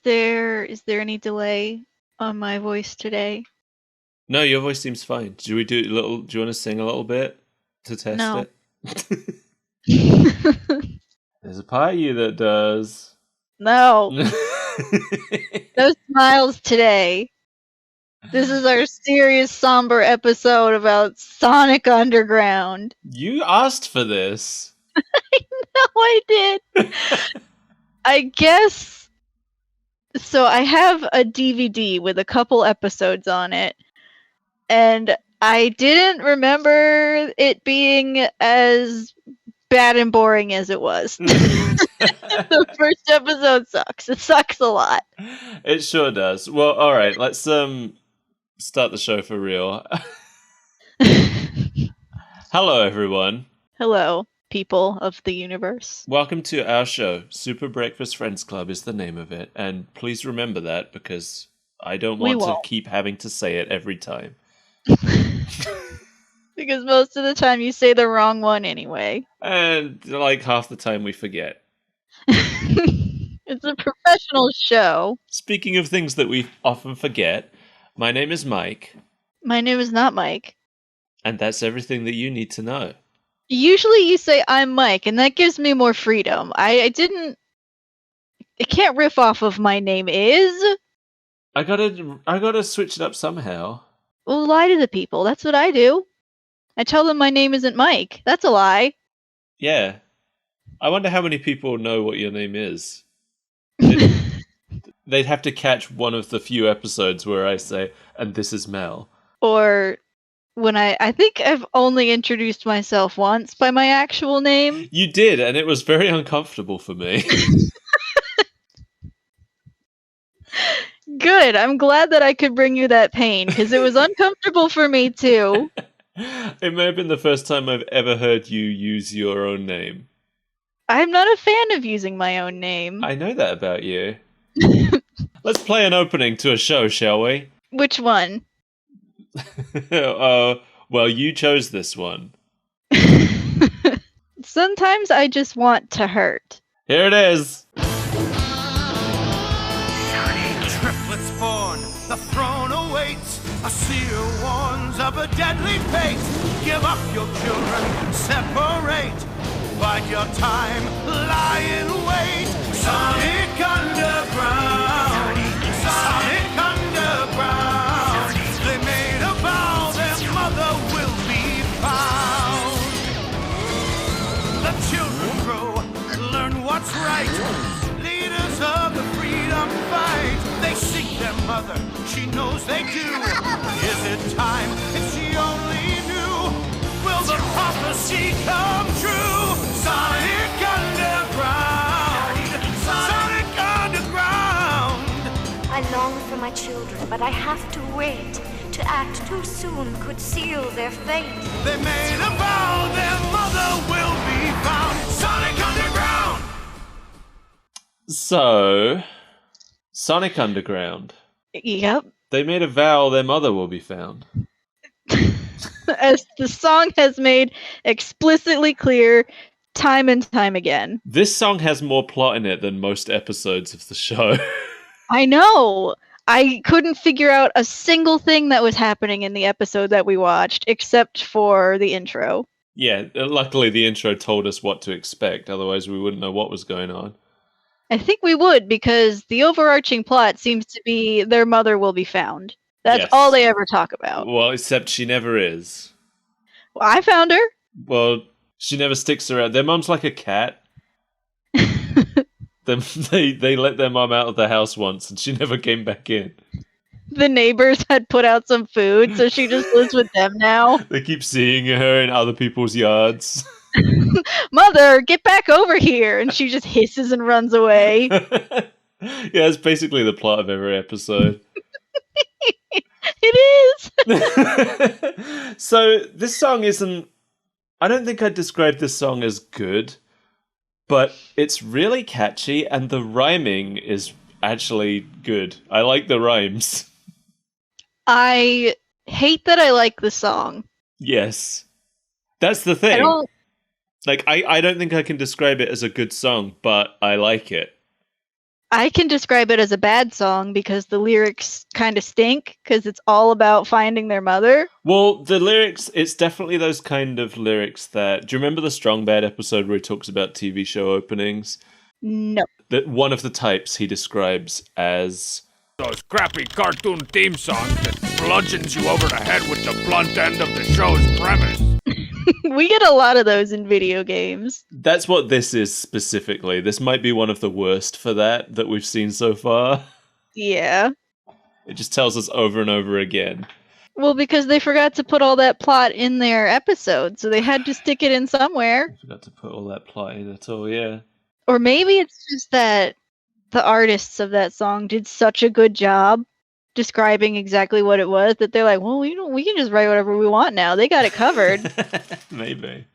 there any delay on my voice today? No, your voice seems fine. Do you want to sing a little bit to test No. it? There's a part of you that does. No. No smiles today. This is our serious, somber episode about Sonic Underground. You asked for this. No, I did. I guess. So I have a DVD with a couple episodes on it, and I didn't remember it being as bad and boring as it was. The first episode sucks. It sucks a lot. It sure does. Well, all right. Let's start the show for real. Hello, everyone. Hello, people of the universe. Welcome to our show. Super Breakfast Friends Club is the name of it, and please remember that because I don't want to keep having to say it every time. Because most of the time you say the wrong one anyway. And like half the time we forget. It's a professional show. Speaking of things that we often forget, my name is Mike. My name is not Mike. And that's everything that you need to know. Usually you say I'm Mike, and that gives me more freedom. I can't riff off of my name is. I gotta switch it up somehow. Well, lie to the people. That's what I do. I tell them my name isn't Mike. That's a lie. Yeah. I wonder how many people know what your name is. They'd have to catch one of the few episodes where I say, and this is Mel. Or when I think I've only introduced myself once by my actual name. You did, and it was very uncomfortable for me. Good. I'm glad that I could bring you that pain, because it was uncomfortable for me too. It may have been the first time I've ever heard you use your own name. I'm not a fan of using my own name. I know that about you. Let's play an opening to a show, shall we? Which one? Well, you chose this one. Sometimes I just want to hurt. Here it is. Triplets born, the throne awaits. A seer warns of a deadly fate. Give up your children, separate. Bide your time, lie in wait. Sonic Underground, Sonic Underground. They made a vow their mother will be found. The children grow, learn what's right. Leaders of the freedom fight. They seek their mother, she knows they do. Is it time if she only knew? Will the prophecy come true? Sonic Underground, Sonic Underground. I long for my children, but I have to wait. To act too soon could seal their fate. They made a vow their mother will be found. Sonic Underground. So, Sonic Underground. Yep. They made a vow their mother will be found. As the song has made explicitly clear time and time again. This song has more plot in it than most episodes of the show. I know! I couldn't figure out a single thing that was happening in the episode that we watched, except for the intro. Yeah, luckily the intro told us what to expect, otherwise we wouldn't know what was going on. I think we would, because the overarching plot seems to be their mother will be found. That's all they ever talk about. Well, except she never is. Well, I found her. Well, she never sticks around. Their mum's like a cat. They let their mum out of the house once and she never came back in. The neighbors had put out some food, so she just lives with them now. They keep seeing her in other people's yards. Mother, get back over here! And she just hisses and runs away. Yeah, it's basically the plot of every episode. It is! So, this song isn't... I don't think I'd describe this song as good, but it's really catchy and the rhyming is actually good. I like the rhymes. I hate that I like the song. Yes. That's the thing. I don't think I can describe it as a good song, but I like it. I can describe it as a bad song because the lyrics kind of stink because it's all about finding their mother. Well, the lyrics, it's definitely those kind of lyrics that... Do you remember the Strong Bad episode where he talks about TV show openings? No. That one of the types he describes as... Those crappy cartoon theme songs that bludgeons you over the head with the blunt end of the show's premise. We get a lot of those in video games. That's what this is specifically. This might be one of the worst for that we've seen so far. Yeah. It just tells us over and over again. Well, because they forgot to put all that plot in their episode, so they had to stick it in somewhere. I forgot to put all that plot in at all, yeah. Or maybe it's just that the artists of that song did such a good job describing exactly what it was that they're like, well, we can just write whatever we want now. They got it covered. Maybe.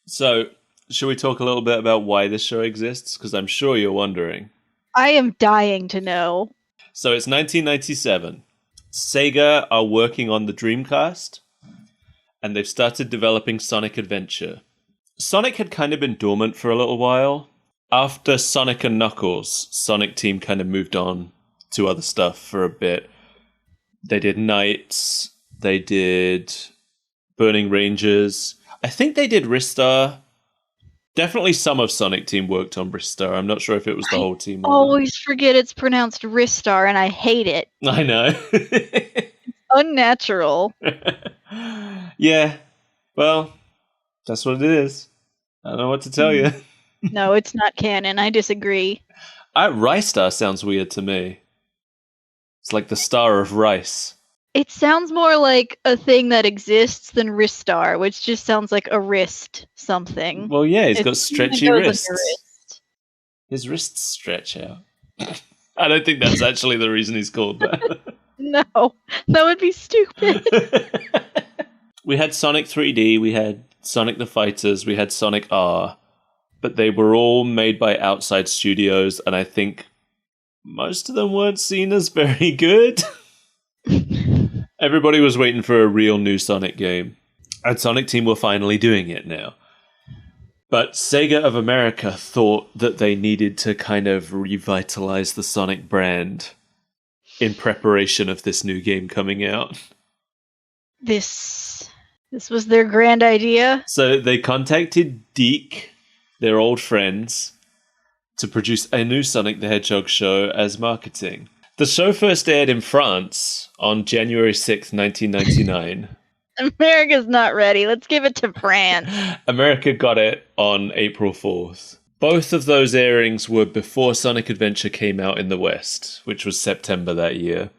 So, should we talk a little bit about why this show exists? Because I'm sure you're wondering. I am dying to know. So it's 1997. Sega are working on the Dreamcast, and they've started developing Sonic Adventure. Sonic had kind of been dormant for a little while. After Sonic and Knuckles, Sonic Team kind of moved on to other stuff for a bit. They did Knights, they did Burning Rangers. I think they did Ristar. Definitely some of Sonic Team worked on Ristar. I'm not sure if it was the whole team. I always forget it's pronounced Ristar, and I hate it. I know. Unnatural. Yeah. Well, that's what it is. I don't know what to tell you. No, it's not canon. I disagree. Ristar sounds weird to me. It's like the star of rice. It sounds more like a thing that exists than Ristar, which just sounds like a wrist something. Well, yeah, he's got stretchy wrists. Like wrist. His wrists stretch out. I don't think that's actually the reason he's called that. No, that would be stupid. We had Sonic 3D, we had Sonic the Fighters, we had Sonic R, but they were all made by outside studios, and I think most of them weren't seen as very good. Everybody was waiting for a real new Sonic game, and Sonic Team were finally doing it now. But Sega of America thought that they needed to kind of revitalize the Sonic brand in preparation of this new game coming out. This was their grand idea. So they contacted Deke, their old friends, to produce a new Sonic the Hedgehog show as marketing. The show first aired in France on January 6th, 1999. America's not ready. Let's give it to France. America got it on April 4th. Both of those airings were before Sonic Adventure came out in the West, which was September that year.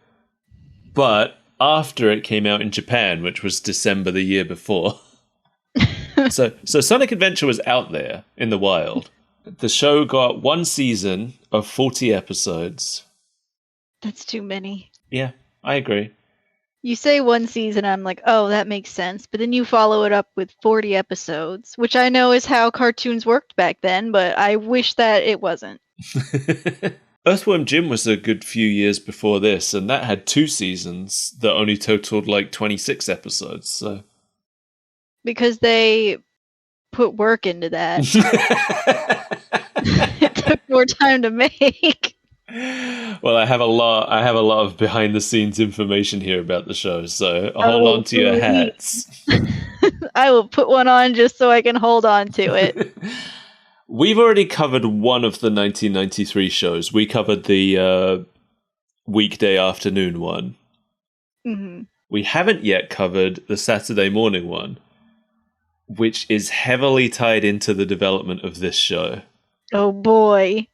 But after it came out in Japan, which was December the year before. So Sonic Adventure was out there in the wild. The show got one season of 40 episodes. That's too many. Yeah, I agree. You say one season, I'm like, oh, that makes sense. But then you follow it up with 40 episodes, which I know is how cartoons worked back then, but I wish that it wasn't. Earthworm Jim was a good few years before this, and that had 2 seasons that only totaled like 26 episodes. So because they put work into that. It took more time to make. Well, I have a lot of behind the scenes information here about the show, so hold on to your hats. I will put one on just so I can hold on to it. We've already covered one of the 1993 shows. We covered the weekday afternoon one. Mm-hmm. We haven't yet covered the Saturday morning one, which is heavily tied into the development of this show. Oh boy.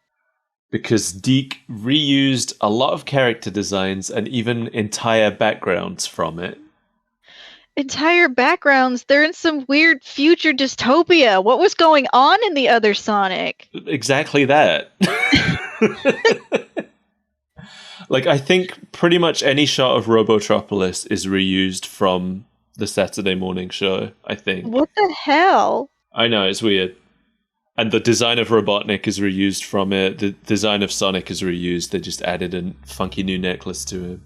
Because Deke reused a lot of character designs and even entire backgrounds from it. Entire backgrounds? They're in some weird future dystopia. What was going on in the other Sonic? Exactly that. Like, I think pretty much any shot of Robotropolis is reused from the Saturday morning show, I think. What the hell? I know, it's weird. And the design of Robotnik is reused from it. The design of Sonic is reused. They just added a funky new necklace to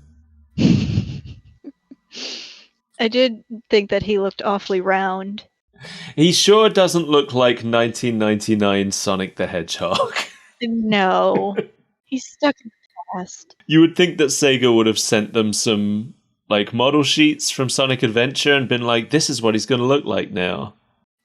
it. I did think that he looked awfully round. He sure doesn't look like 1999 Sonic the Hedgehog. No. He's stuck in the past. You would think that Sega would have sent them some like model sheets from Sonic Adventure and been like, this is what he's going to look like now.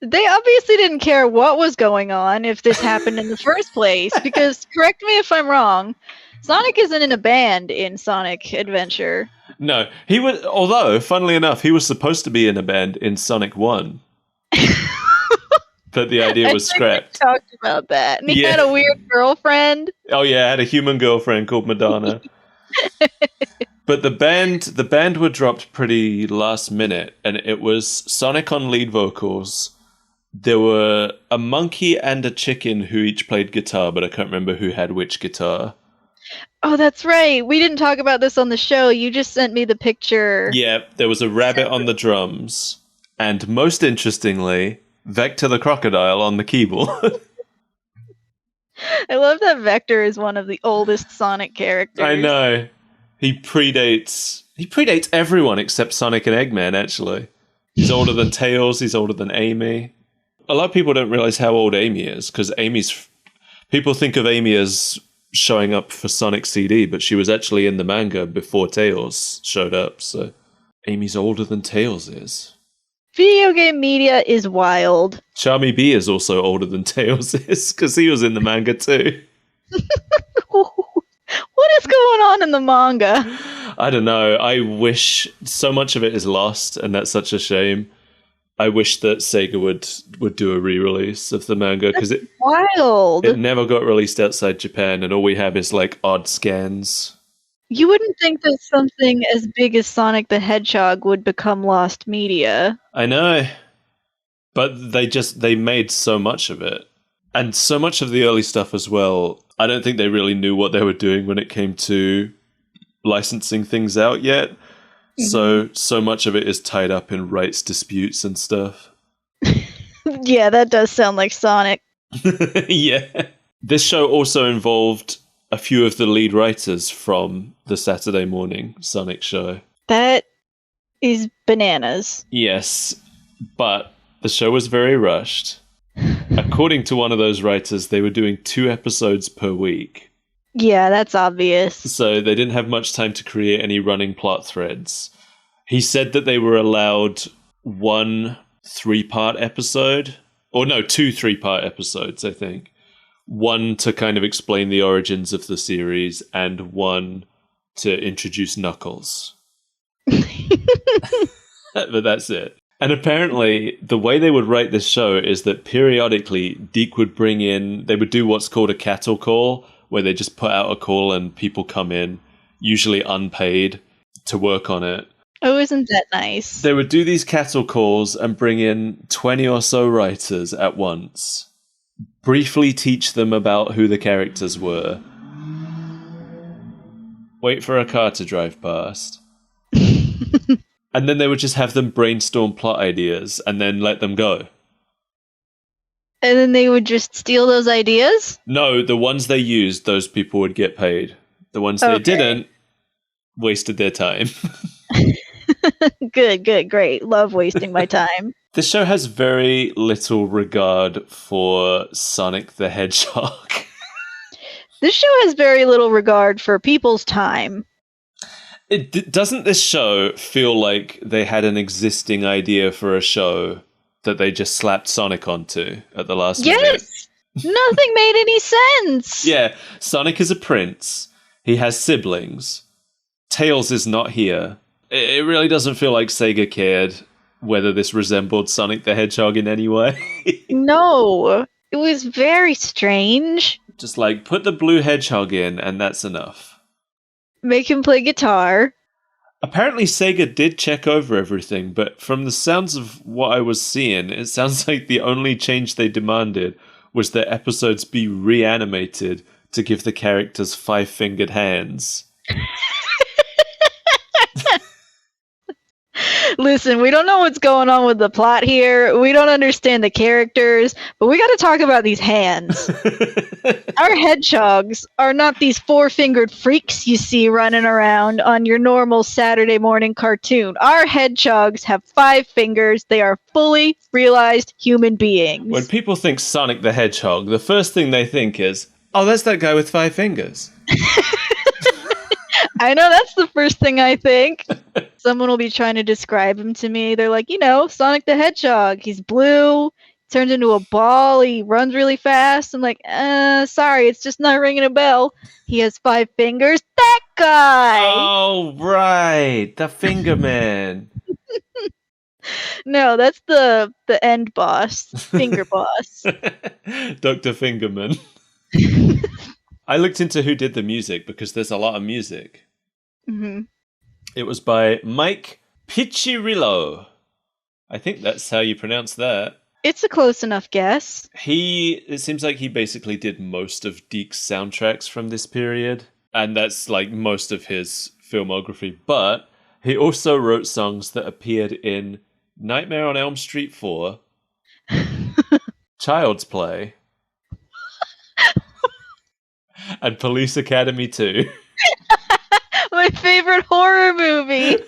They obviously didn't care what was going on if this happened in the first place, because, correct me if I'm wrong, Sonic isn't in a band in Sonic Adventure. No, he was, although, funnily enough, he was supposed to be in a band in Sonic 1. But the idea was scrapped. We talked about that. And he Yeah. had a weird girlfriend. Oh yeah, I had a human girlfriend called Madonna. But the band were dropped pretty last minute, and it was Sonic on lead vocals. There were a monkey and a chicken who each played guitar, but I can't remember who had which guitar. Oh, that's right. We didn't talk about this on the show. You just sent me the picture. Yeah, there was a rabbit on the drums, and most interestingly, Vector the crocodile on the keyboard. I love that Vector is one of the oldest Sonic characters. I know. He predates everyone except Sonic and Eggman, actually. He's older than Tails, he's older than Amy. A lot of people don't realize how old Amy is, because people think of Amy as showing up for Sonic CD, but she was actually in the manga before Tails showed up, so Amy's older than Tails is. Video game media is wild. Charmy B is also older than Tails is, because he was in the manga too. What is going on in the manga? I don't know. I wish so much of it is lost, and that's such a shame. I wish that Sega would do a re-release of the manga, because it Wild. never got released outside Japan, and all we have is like odd scans. You wouldn't think that something as big as Sonic the Hedgehog would become lost media. I know, but they made so much of it, and so much of the early stuff as well. I don't think they really knew what they were doing when it came to licensing things out yet. So much of it is tied up in rights disputes and stuff. Yeah, that does sound like Sonic. Yeah. This show also involved a few of the lead writers from the Saturday morning Sonic show. That is bananas. Yes, but the show was very rushed. According to one of those writers, they were doing 2 episodes per week. Yeah, that's obvious. So they didn't have much time to create any running plot threads. He said that they were allowed 1 3-part episode. Or no, 2 3-part episodes, I think. 1 to kind of explain the origins of the series, and 1 to introduce Knuckles. But that's it. And apparently, the way they would write this show is that periodically, Deke would they would do what's called a cattle call, where they just put out a call and people come in, usually unpaid, to work on it. Oh, isn't that nice? They would do these cattle calls and bring in 20 or so writers at once, briefly teach them about who the characters were, wait for a car to drive past, and then they would just have them brainstorm plot ideas and then let them go. And then they would just steal those ideas? No, the ones they used, those people would get paid. The ones they didn't, wasted their time. Good, great. Love wasting my time. This show has very little regard for Sonic the Hedgehog. This show has very little regard for people's time. Doesn't this show feel like they had an existing idea for a show that they just slapped Sonic onto at the last minute? Yes! Nothing made any sense! Yeah, Sonic is a prince. He has siblings. Tails is not here. It really doesn't feel like Sega cared whether this resembled Sonic the Hedgehog in any way. No, it was very strange. Just like, put the blue hedgehog in and that's enough. Make him play guitar. Apparently Sega did check over everything, but from the sounds of what I was seeing, it sounds like the only change they demanded was that episodes be reanimated to give the characters 5-fingered hands. Listen, we don't know what's going on with the plot here. We don't understand the characters, but we got to talk about these hands. Our hedgehogs are not these 4-fingered freaks you see running around on your normal Saturday morning cartoon. Our hedgehogs have 5 fingers. They are fully realized human beings. When people think Sonic the Hedgehog, the first thing they think is, Oh, that's that guy with 5 fingers. I know, that's the first thing I think. Someone will be trying to describe him to me. They're like, Sonic the Hedgehog. He's blue, turns into a ball, he runs really fast. I'm like, sorry, it's just not ringing a bell. He has 5 fingers. That guy! Oh, right. The Finger Man. No, that's the end boss. Finger boss. Dr. Fingerman. I looked into who did the music because there's a lot of music. Hmm. It was by Mike Piccirillo. I think that's how you pronounce that. It's a close enough guess. It seems like he basically did most of Deke's soundtracks from this period, and that's like most of his filmography, but he also wrote songs that appeared in Nightmare on Elm Street 4, Child's Play, and Police Academy 2. My favorite horror movie.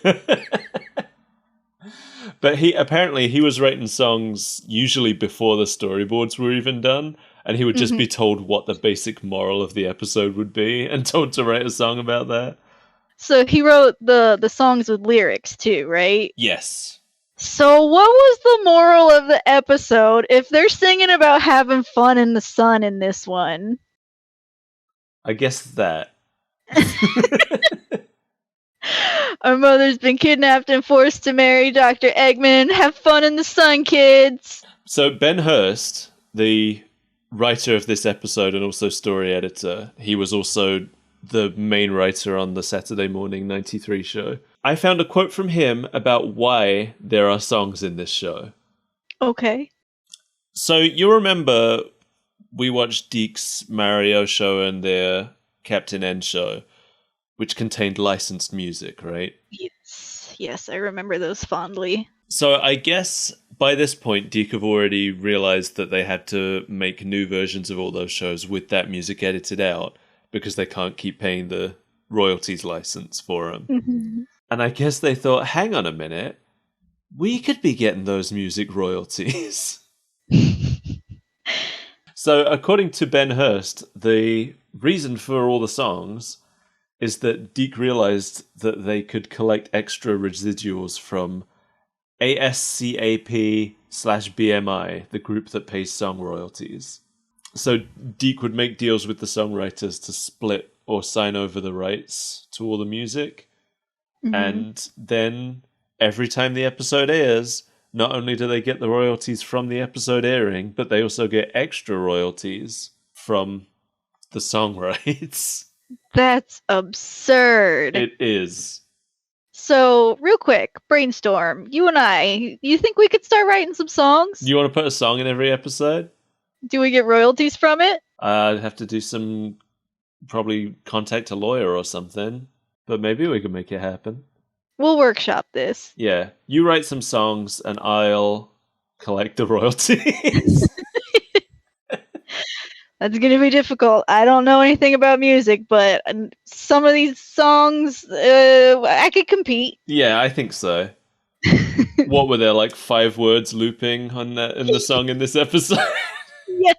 But he was writing songs usually before the storyboards were even done, and he would just be told what the basic moral of the episode would be and told to write a song about that. So he wrote the songs with lyrics too, right? Yes. So what was the moral of the episode if they're singing about having fun in the sun in this one? I guess that. Our mother's been kidnapped and forced to marry Dr. Eggman. Have fun in the sun, kids. So Ben Hurst, the writer of this episode and also story editor, he was also the main writer on the Saturday Morning 93 show. I found a quote from him about why there are songs in this show. Okay. So you remember we watched Deke's Mario show and their Captain N show, which contained licensed music, right? Yes, I remember those fondly. So I guess by this point, Deke have already realized that they had to make new versions of all those shows with that music edited out because they can't keep paying the royalties license for them. Mm-hmm. And I guess they thought, hang on a minute, we could be getting those music royalties. So according to Ben Hurst, the reason for all the songs is that Deke realized that they could collect extra residuals from ASCAP/BMI, the group that pays song royalties. So Deke would make deals with the songwriters to split or sign over the rights to all the music. Mm-hmm. And then every time the episode airs, not only do they get the royalties from the episode airing, but they also get extra royalties from the song rights. That's absurd. It is. So, real quick, brainstorm. You and I, you think we could start writing some songs? You want to put a song in every episode? Do we get royalties from it? I'd have to do probably contact a lawyer or something, but maybe we can make it happen. We'll workshop this. Yeah, you write some songs and I'll collect the royalties. That's going to be difficult. I don't know anything about music, but some of these songs, I could compete. Yeah, I think so. What were there, like 5 words looping in the song in this episode? Yes.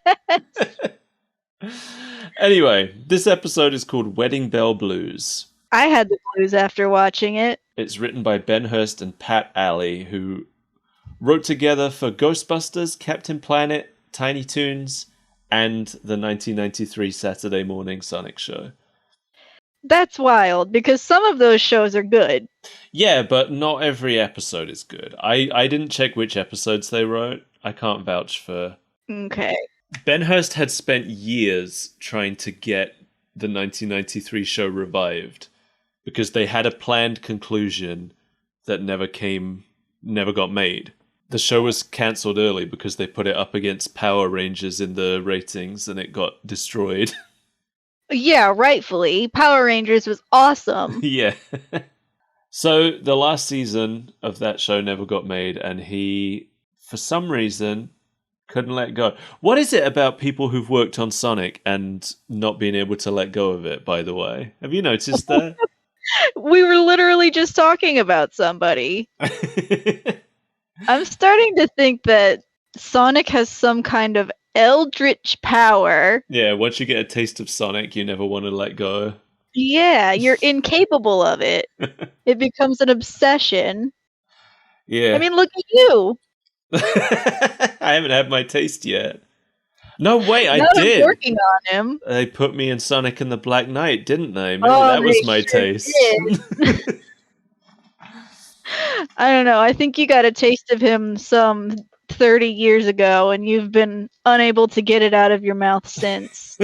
Anyway, this episode is called Wedding Bell Blues. I had the blues after watching it. It's written by Ben Hurst and Pat Alley, who wrote together for Ghostbusters, Captain Planet, Tiny Toons, and the 1993 Saturday Morning Sonic show. That's wild, because some of those shows are good. Yeah, but not every episode is good. I didn't check which episodes they wrote. I can't vouch for... Okay. Ben Hurst had spent years trying to get the 1993 show revived because they had a planned conclusion that never got made. The show was cancelled early because they put it up against Power Rangers in the ratings and it got destroyed. Yeah, rightfully. Power Rangers was awesome. Yeah. So the last season of that show never got made and he, for some reason, couldn't let go. What is it about people who've worked on Sonic and not being able to let go of it, by the way? Have you noticed that? We were literally just talking about somebody. I'm starting to think that Sonic has some kind of eldritch power. Yeah, once you get a taste of Sonic, you never want to let go. Yeah, you're incapable of it. It becomes an obsession. Yeah. I mean, look at you. I haven't had my taste yet. No, wait, I Now I'm did. working on him. They put me in Sonic and the Black Knight, didn't they? Maybe Oh, that was they my sure taste. did. I don't know. I think you got a taste of him some 30 years ago, and you've been unable to get it out of your mouth since.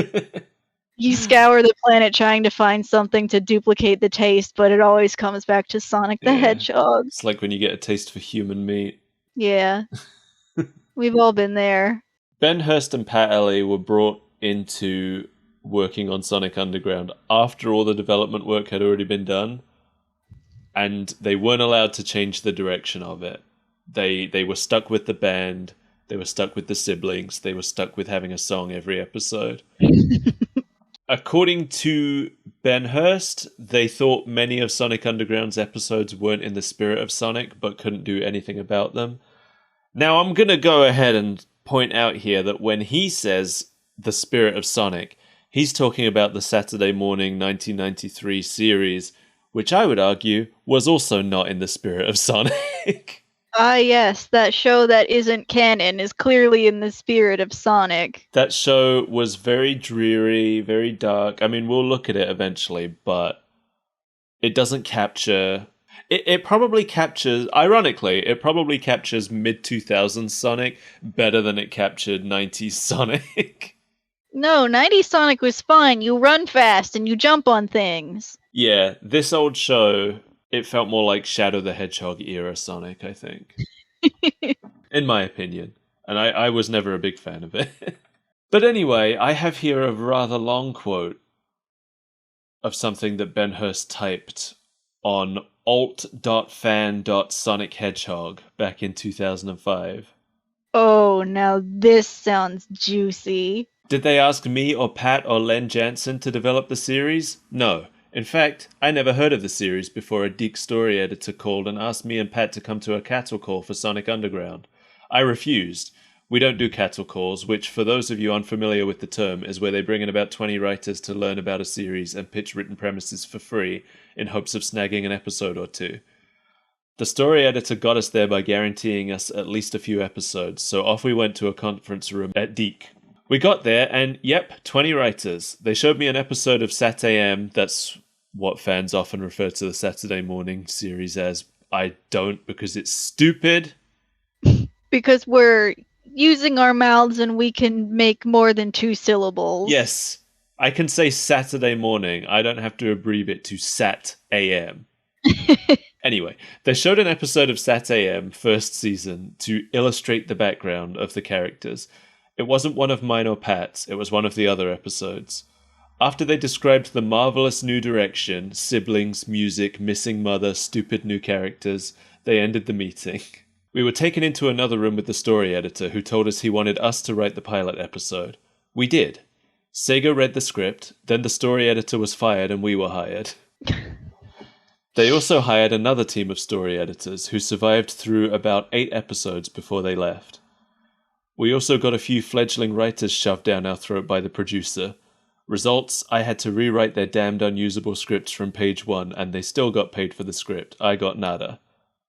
You scour the planet trying to find something to duplicate the taste, but it always comes back to Sonic the Yeah. Hedgehog. It's like when you get a taste for human meat. Yeah. We've all been there. Ben Hurst and Pat Ellie were brought into working on Sonic Underground after all the development work had already been done, and they weren't allowed to change the direction of it. They were stuck with the band, they were stuck with the siblings, they were stuck with having a song every episode. According to Ben Hurst, they thought many of Sonic Underground's episodes weren't in the spirit of Sonic, but couldn't do anything about them. Now, I'm going to go ahead and point out here that when he says the spirit of Sonic, he's talking about the Saturday morning 1993 series, which I would argue was also not in the spirit of Sonic. Ah, yes, that show that isn't canon is clearly in the spirit of Sonic. That show was very dreary, very dark. I mean, we'll look at it eventually, but it doesn't capture... It probably captures... Ironically, it probably captures mid-2000s Sonic better than it captured 90s Sonic. No, 90s Sonic was fine. You run fast and you jump on things. Yeah, this old show, it felt more like Shadow the Hedgehog era Sonic, I think. In my opinion. And I was never a big fan of it. But anyway, I have here a rather long quote of something that Ben Hurst typed on alt.fan.sonichedgehog back in 2005. Oh, now this sounds juicy. Did they ask me or Pat or Len Jansen to develop the series? No. In fact, I never heard of the series before a Deke story editor called and asked me and Pat to come to a cattle call for Sonic Underground. I refused. We don't do cattle calls, which, for those of you unfamiliar with the term, is where they bring in about 20 writers to learn about a series and pitch written premises for free in hopes of snagging an episode or two. The story editor got us there by guaranteeing us at least a few episodes, so off we went to a conference room at Deke. We got there, and yep, 20 writers. They showed me an episode of Sat AM, that's what fans often refer to the Saturday morning series as. I don't, because it's stupid. Because we're using our mouths and we can make more than 2 syllables. Yes, I can say Saturday morning. I don't have to abbreviate it to Sat AM. Anyway, they showed an episode of Sat AM first season to illustrate the background of the characters. It wasn't one of mine or Pat's, it was one of the other episodes. After they described the marvelous new direction, siblings, music, missing mother, stupid new characters, they ended the meeting. We were taken into another room with the story editor, who told us he wanted us to write the pilot episode. We did. Sega read the script, then the story editor was fired and we were hired. They also hired another team of story editors who survived through about 8 episodes before they left. We also got a few fledgling writers shoved down our throat by the producer. Results, I had to rewrite their damned unusable scripts from page 1, and they still got paid for the script. I got nada.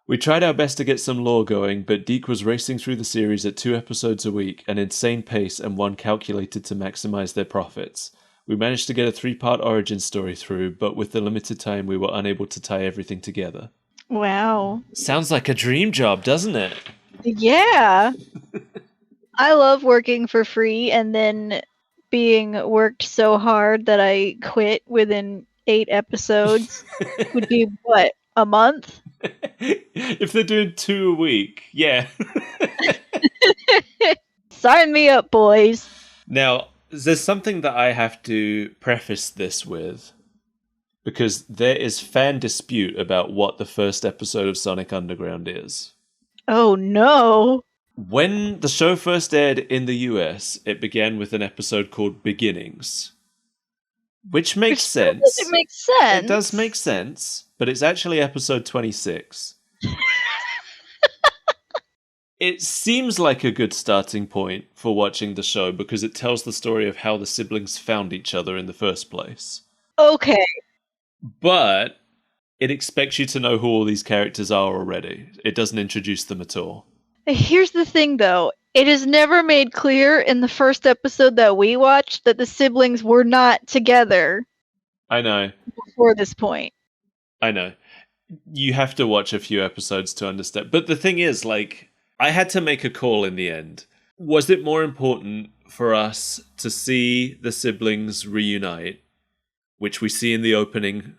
We tried our best to get some lore going, but Deke was racing through the series at 2 episodes a week, an insane pace and one calculated to maximize their profits. We managed to get a 3-part origin story through, but with the limited time we were unable to tie everything together. Wow. Sounds like a dream job, doesn't it? Yeah. I love working for free and then being worked so hard that I quit within 8 episodes. Would be, what, a month? If they're doing 2 a week, yeah. Sign me up, boys. Now, there's something that I have to preface this with, because there is fan dispute about what the first episode of Sonic Underground is. Oh no. When the show first aired in the US, it began with an episode called Beginnings. Which makes sense. Does it make sense? It does make sense, but it's actually episode 26. It seems like a good starting point for watching the show because it tells the story of how the siblings found each other in the first place. Okay. But it expects you to know who all these characters are already. It doesn't introduce them at all. Here's the thing, though. It is never made clear in the first episode that we watched that the siblings were not together I know. before this point. I know. You have to watch a few episodes to understand. But the thing is, like, I had to make a call in the end. Was it more important for us to see the siblings reunite, which we see in the opening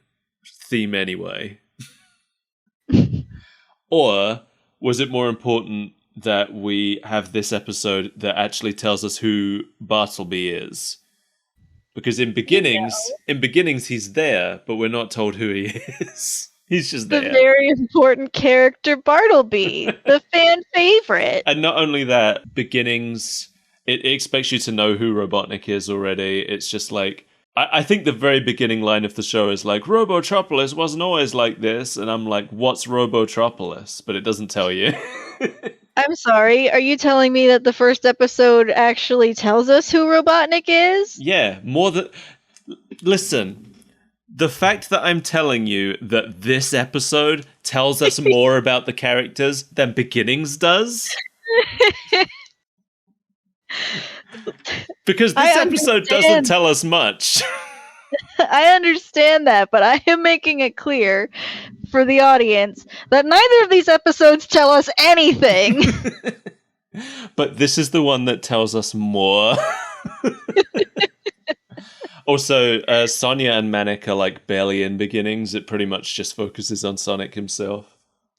theme anyway? Or was it more important that we have this episode that actually tells us who Bartleby is? Because in beginnings he's there, but we're not told who he is. He's just The there. very important character Bartleby, the fan favorite. And not only that, beginnings, it expects you to know who Robotnik is already. It's just like, I think the very beginning line of the show is like, Robotropolis wasn't always like this. And I'm like, what's Robotropolis? But it doesn't tell you. I'm sorry, are you telling me that the first episode actually tells us who Robotnik is? Yeah, more than... Listen, the fact that I'm telling you that this episode tells us more about the characters than Beginnings does... Because this episode doesn't tell us much. I understand that, but I am making it clear for the audience that neither of these episodes tell us anything. But this is the one that tells us more. Also, Sonia and Manic are like barely in Beginnings. It pretty much just focuses on Sonic himself.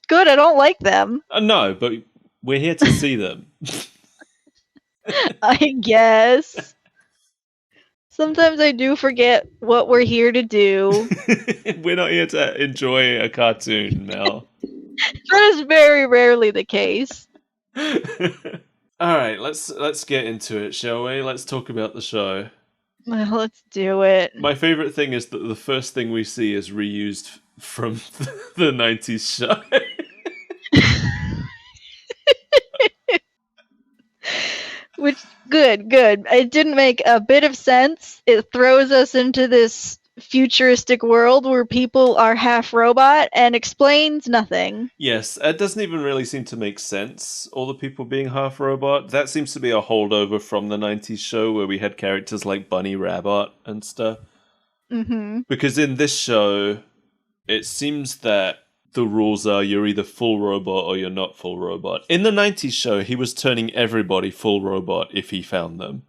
Good, I don't like them. No, but we're here to see them. I guess. Sometimes I do forget what we're here to do. We're not here to enjoy a cartoon, Mel. That is very rarely the case. Alright, let's get into it, shall we? Let's talk about the show. Well, let's do it. My favorite thing is that the first thing we see is reused from the 90s show. Which, good. It didn't make a bit of sense. It throws us into this futuristic world where people are half robot and explains nothing. Yes, it doesn't even really seem to make sense, all the people being half robot. That seems to be a holdover from the 90s show where we had characters like Bunny Rabbit and stuff. Mm-hmm. Because in this show, it seems that the rules are you're either full robot or you're not full robot. In the 90s show, he was turning everybody full robot if he found them.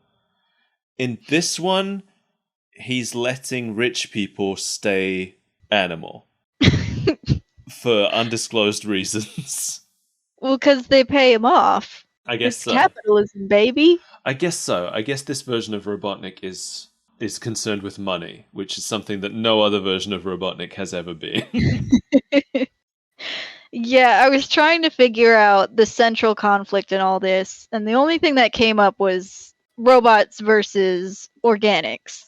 In this one, he's letting rich people stay animal. For undisclosed reasons. Well, because they pay him off. I guess It's so. capitalism, baby. I guess so. I guess this version of Robotnik is concerned with money, which is something that no other version of Robotnik has ever been. Yeah, I was trying to figure out the central conflict in all this, and the only thing that came up was robots versus organics.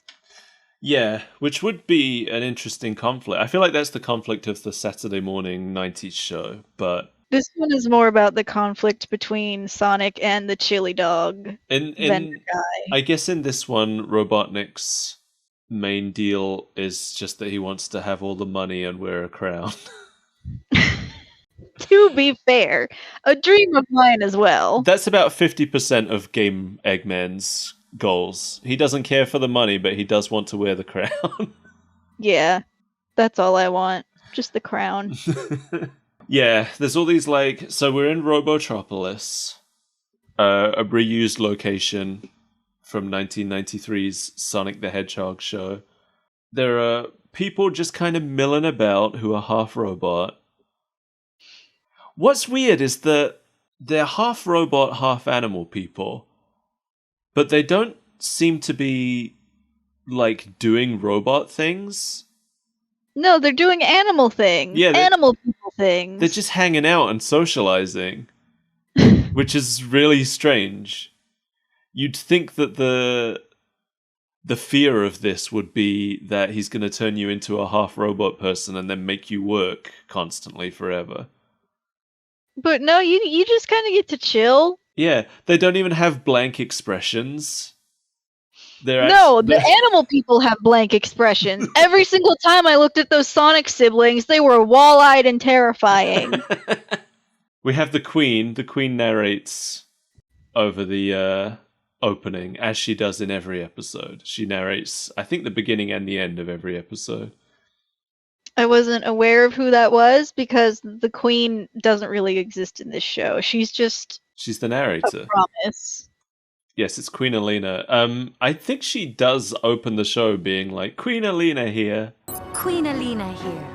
Yeah, which would be an interesting conflict. I feel like that's the conflict of the Saturday morning 90s show, but... This one is more about the conflict between Sonic and the chili dog vendor guy. I guess in this one, Robotnik's main deal is just that he wants to have all the money and wear a crown. To be fair, a dream of mine as well. That's about 50% of Game Eggman's goals. He doesn't care for the money, but he does want to wear the crown. Yeah, that's all I want. Just the crown. Yeah, there's all these like... So we're in Robotropolis, a reused location from 1993's Sonic the Hedgehog show. There are people just kind of milling about who are half robot. What's weird is that they're half robot, half animal people, but they don't seem to be like doing robot things. No, they're doing animal things. Yeah, animal people things. They're just hanging out and socializing, which is really strange. You'd think that the fear of this would be that he's going to turn you into a half robot person and then make you work constantly forever. But no, you just kind of get to chill. Yeah, they don't even have blank expressions. No, the animal people have blank expressions. Every single time I looked at those Sonic siblings, they were wall-eyed and terrifying. We have the Queen. The Queen narrates over the opening, as she does in every episode. She narrates, I think, the beginning and the end of every episode. I wasn't aware of who that was because the Queen doesn't really exist in this show. She's the narrator. A promise. Yes, it's Queen Elena. I think she does open the show being like, Queen Elena here. Queen Elena here.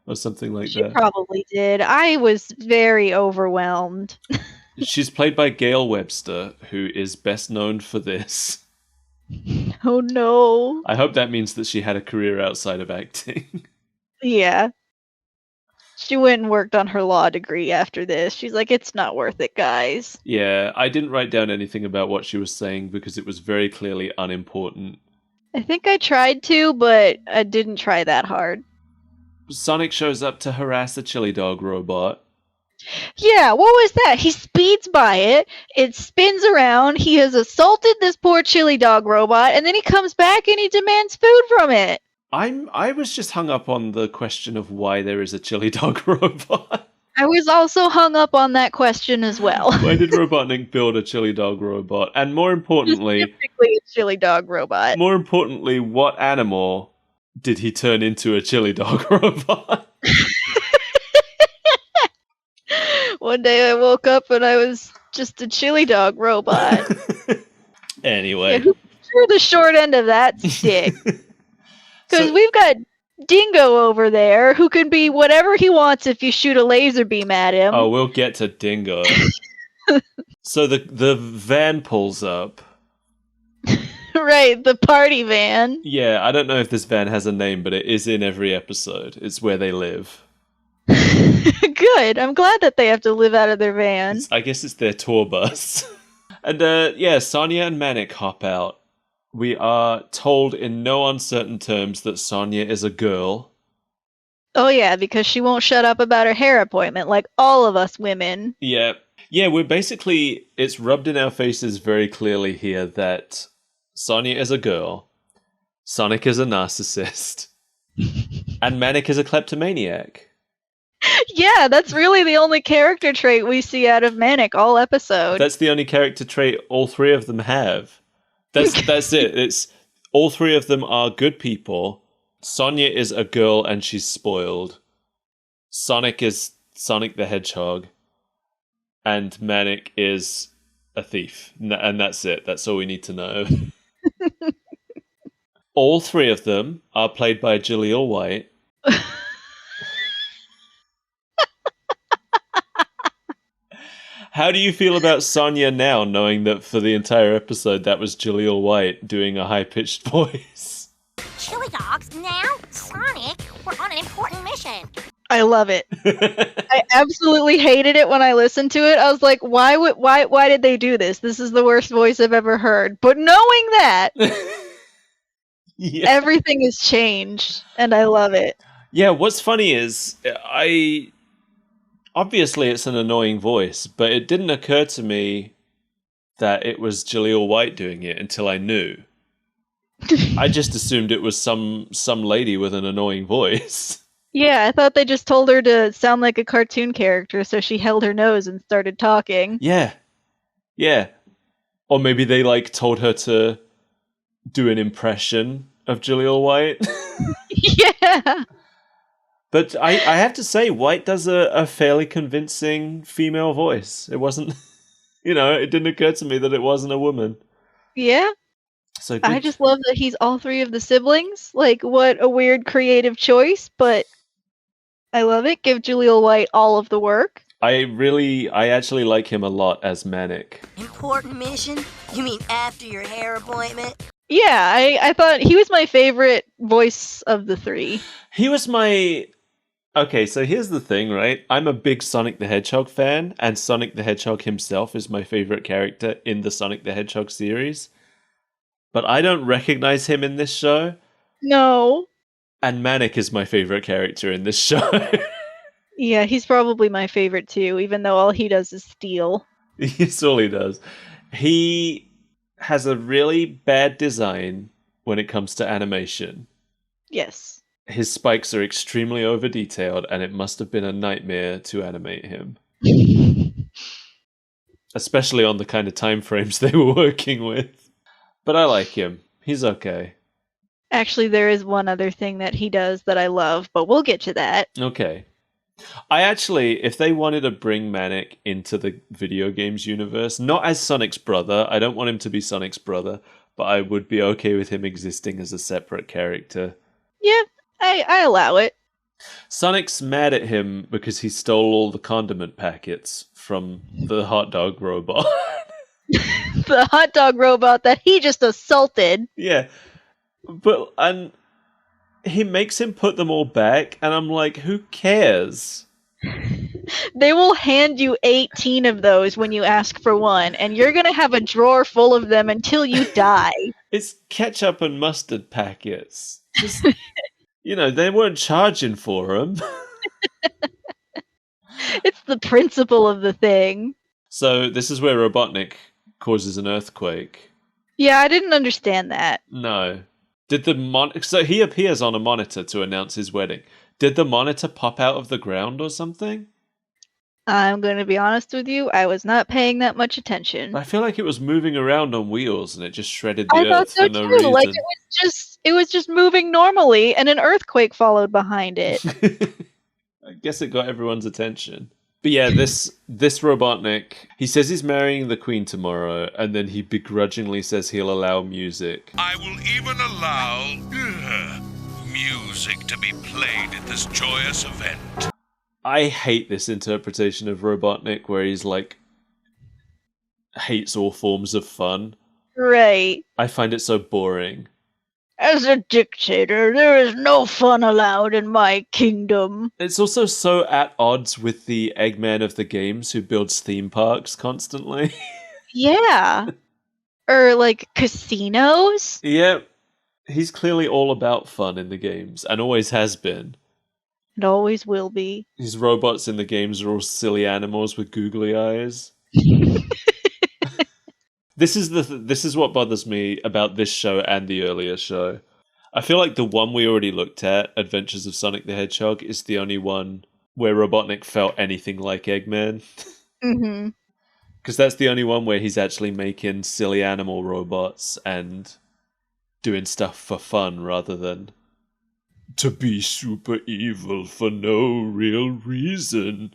Or something like that. She probably did. I was very overwhelmed. She's played by Gail Webster, who is best known for this. Oh no. I hope that means that she had a career outside of acting. Yeah. She went and worked on her law degree after this. She's like, it's not worth it, guys. Yeah, I didn't write down anything about what she was saying because it was very clearly unimportant. I think I tried to, but I didn't try that hard. Sonic shows up to harass a chili dog robot. Yeah, what was that? He speeds by it, it spins around, he has assaulted this poor chili dog robot, and then he comes back and he demands food from it. I was just hung up on the question of why there is a chili dog robot. I was also hung up on that question as well. Why did Robotnik build a chili dog robot? And more importantly... Specifically a chili dog robot. More importantly, what animal did he turn into a chili dog robot? One day I woke up and I was just a chili dog robot. Anyway. Yeah, who threw the short end of that stick? Because we've got Dingo over there who can be whatever he wants if you shoot a laser beam at him. Oh, we'll get to Dingo. So the van pulls up. Right, the party van. Yeah, I don't know if this van has a name, but it is in every episode. It's where they live. Good. I'm glad that they have to live out of their van. I guess it's their tour bus. And Sonia and Manic hop out. We are told in no uncertain terms that Sonia is a girl. Oh yeah, because she won't shut up about her hair appointment like all of us women. Yeah, we're basically, it's rubbed in our faces very clearly here that Sonia is a girl, Sonic is a narcissist, and Manic is a kleptomaniac. Yeah, that's really the only character trait we see out of Manic all episode. That's the only character trait all three of them have. That's it. It's all three of them are good people. Sonia is a girl and she's spoiled. Sonic is Sonic the Hedgehog. And Manic is a thief. And that's it. That's all we need to know. All three of them are played by Jaleel White. How do you feel about Sonia now, knowing that for the entire episode that was Jaleel White doing a high-pitched voice? Chili dogs, now? Sonic, we're on an important mission. I love it. I absolutely hated it when I listened to it. I was like, why did they do this? This is the worst voice I've ever heard. But knowing that, everything has changed, and I love it. Yeah, what's funny is, obviously it's an annoying voice, but it didn't occur to me that it was Jaleel White doing it until I knew. I just assumed it was some lady with an annoying voice. Yeah, I thought they just told her to sound like a cartoon character, so she held her nose and started talking. Yeah. Or maybe they told her to do an impression of Jaleel White. Yeah. But I have to say, White does a fairly convincing female voice. It wasn't, it didn't occur to me that it wasn't a woman. Yeah. So I just love that he's all three of the siblings. Like, what a weird creative choice, but I love it. Give Jaleel White all of the work. I actually like him a lot as Manic. Important mission? You mean after your hair appointment? Yeah, I thought he was my favorite voice of the three. He was my... Okay, so here's the thing, right? I'm a big Sonic the Hedgehog fan, and Sonic the Hedgehog himself is my favorite character in the Sonic the Hedgehog series. But I don't recognize him in this show. No. And Manic is my favorite character in this show. Yeah, he's probably my favorite too, even though all he does is steal. That's all he does. He has a really bad design when it comes to animation. Yes. His spikes are extremely over-detailed, and it must have been a nightmare to animate him. Especially on the kind of time frames they were working with. But I like him. He's okay. Actually, there is one other thing that he does that I love, but we'll get to that. Okay. I actually, if they wanted to bring Manic into the video games universe, not as Sonic's brother, I don't want him to be Sonic's brother, but I would be okay with him existing as a separate character. Yeah, I allow it. Sonic's mad at him because he stole all the condiment packets from the hot dog robot. The hot dog robot that he just assaulted. Yeah. And he makes him put them all back, and I'm like, who cares? They will hand you 18 of those when you ask for one, and you're gonna have a drawer full of them until you die. It's ketchup and mustard packets. Just, they weren't charging for them. It's the principle of the thing. So this is where Robotnik causes an earthquake. Yeah, I didn't understand that. No. So he appears on a monitor to announce his wedding. Did the monitor pop out of the ground or something? I'm going to be honest with you, I was not paying that much attention. I feel like it was moving around on wheels and it just shredded the I thought earth so for no too. reason. Like it was just moving normally, and an earthquake followed behind it. I guess it got everyone's attention. But yeah, this Robotnik, he says he's marrying the queen tomorrow, and then he begrudgingly says he'll allow music. I will even allow music to be played at this joyous event. I hate this interpretation of Robotnik where he's like, hates all forms of fun. Right. I find it so boring. As a dictator, there is no fun allowed in my kingdom. It's also so at odds with the Eggman of the games who builds theme parks constantly. Yeah. Or like casinos. Yeah, he's clearly all about fun in the games, and always has been. It always will be. His robots in the games are all silly animals with googly eyes. This is what bothers me about this show and the earlier show. I feel like the one we already looked at, Adventures of Sonic the Hedgehog, is the only one where Robotnik felt anything like Eggman. Mm-hmm. Because that's the only one where he's actually making silly animal robots and doing stuff for fun rather than to be super evil for no real reason.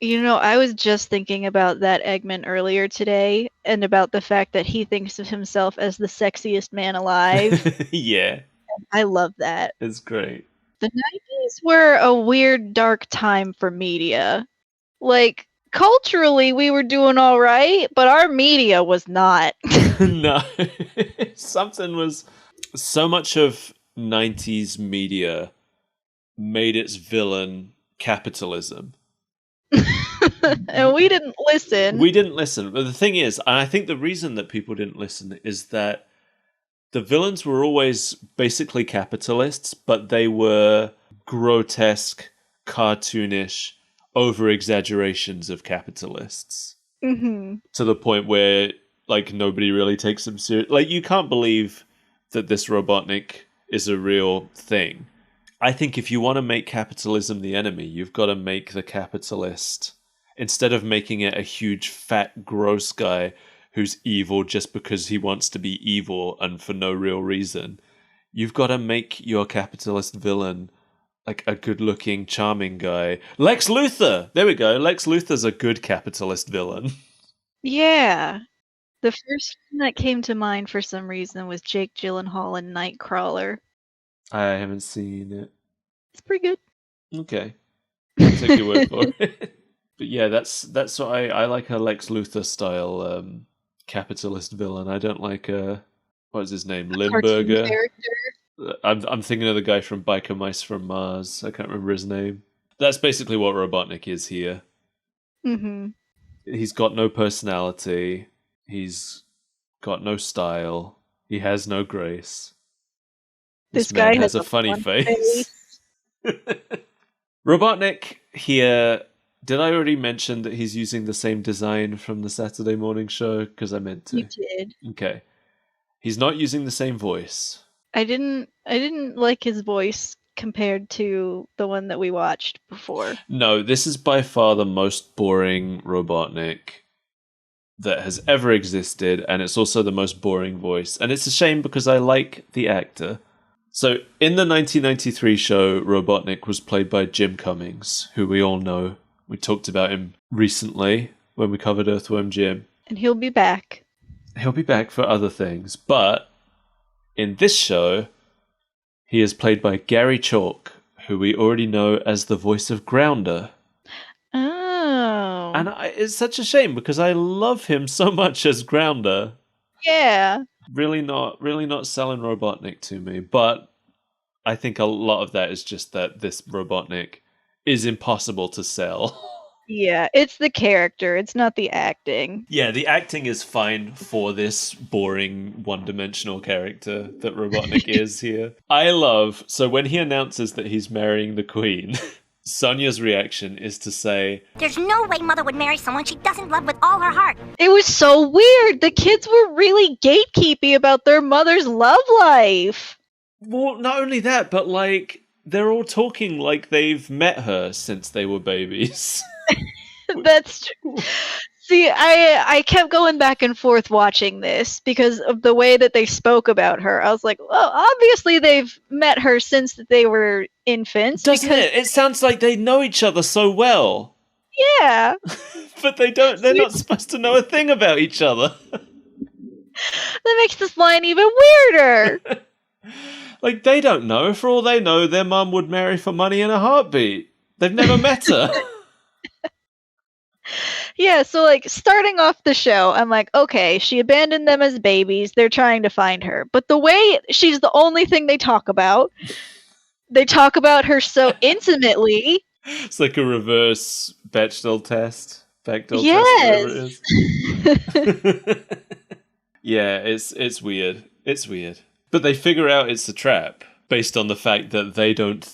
You know, I was just thinking about that Eggman earlier today, and about the fact that he thinks of himself as the sexiest man alive. Yeah. I love that. It's great. The 90s were a weird, dark time for media. Like, culturally, we were doing all right, but our media was not. No. Something was... So much of 90s media made its villain capitalism. And we didn't listen. We didn't listen. But the thing is, and I think the reason that people didn't listen is that the villains were always basically capitalists, but they were grotesque, cartoonish, over-exaggerations of capitalists. Mm-hmm. To the point where, like, nobody really takes them seriously. Like, you can't believe that this Robotnik is a real thing. I think if you want to make capitalism the enemy, you've got to make the capitalist, instead of making it a huge, fat, gross guy who's evil just because he wants to be evil and for no real reason, you've got to make your capitalist villain like a good-looking, charming guy. Lex Luthor! There we go. Lex Luthor's a good capitalist villain. Yeah. The first one that came to mind for some reason was Jake Gyllenhaal in Nightcrawler. I haven't seen it. It's pretty good. Okay. I'll take your word for it. But yeah, that's what I like, a Lex Luthor style capitalist villain. I don't like what is his name? Limburger. I'm thinking of the guy from Biker Mice from Mars. I can't remember his name. That's basically what Robotnik is here. Mm-hmm. He's got no personality. He's got no style. He has no grace. This guy man has has a funny face. Robotnik here... Did I already mention that he's using the same design from the Saturday morning show? Because I meant to. You did. Okay. He's not using the same voice. I didn't like his voice compared to the one that we watched before. No, this is by far the most boring Robotnik that has ever existed, and it's also the most boring voice. And it's a shame because I like the actor. So, in the 1993 show, Robotnik was played by Jim Cummings, who we all know. We talked about him recently when we covered Earthworm Jim. And he'll be back. He'll be back for other things. But in this show, he is played by Gary Chalk, who we already know as the voice of Grounder. Oh. And it's such a shame because I love him so much as Grounder. Yeah. Really not selling Robotnik to me. But I think a lot of that is just that this Robotnik is impossible to sell. Yeah, it's the character. It's not the acting. Yeah, the acting is fine for this boring, one-dimensional character that Robotnik is here. I love... So when he announces that he's marrying the Queen, Sonya's reaction is to say... There's no way Mother would marry someone she doesn't love with all her heart. It was so weird. The kids were really gatekeepy about their mother's love life. Well, not only that, but, like, they're all talking like they've met her since they were babies. That's true. See, I kept going back and forth watching this because of the way that they spoke about her. I was like, well, obviously they've met her since they were infants. Doesn't it? It sounds like they know each other so well. Yeah. But they don't. They're not supposed to know a thing about each other. That makes this line even weirder. Like, they don't know. For all they know, their mum would marry for money in a heartbeat. They've never met her. Yeah, so, like, starting off the show, I'm like, okay, she abandoned them as babies. They're trying to find her. But the way she's the only thing they talk about her so intimately. It's like a reverse Bechdel test. Bechdel Yes. test, whatever it is. Yeah, it's weird. It's weird. But they figure out it's a trap based on the fact that they don't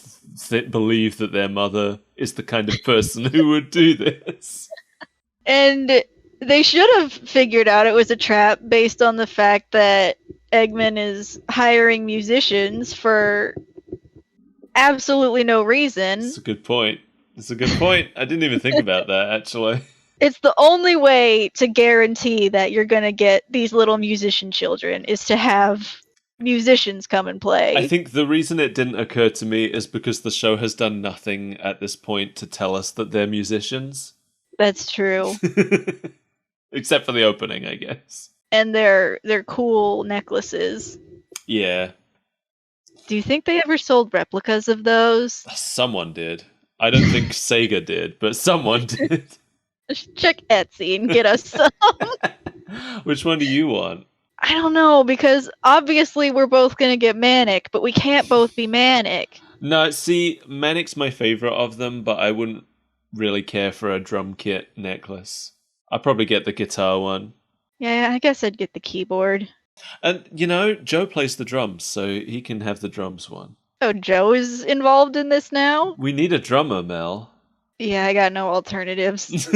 believe that their mother is the kind of person who would do this. And they should have figured out it was a trap based on the fact that Eggman is hiring musicians for absolutely no reason. That's a good point. I didn't even think about that, actually. It's the only way to guarantee that you're going to get these little musician children is to have musicians come and play. I think the reason it didn't occur to me is because the show has done nothing at this point to tell us that they're musicians. That's true. Except for the opening, I guess. And they're cool necklaces. Yeah. Do you think they ever sold replicas of those? Someone did. I don't think Sega did, but someone did. Check Etsy and get us some. Which one do you want? I don't know, because obviously we're both going to get manic, but we can't both be manic. No, see, Manic's my favorite of them, but I wouldn't really care for a drum kit necklace. I'd probably get the guitar one. Yeah, I guess I'd get the keyboard. And, Joe plays the drums, so he can have the drums one. Oh, Joe is involved in this now? We need a drummer, Mel. Yeah, I got no alternatives.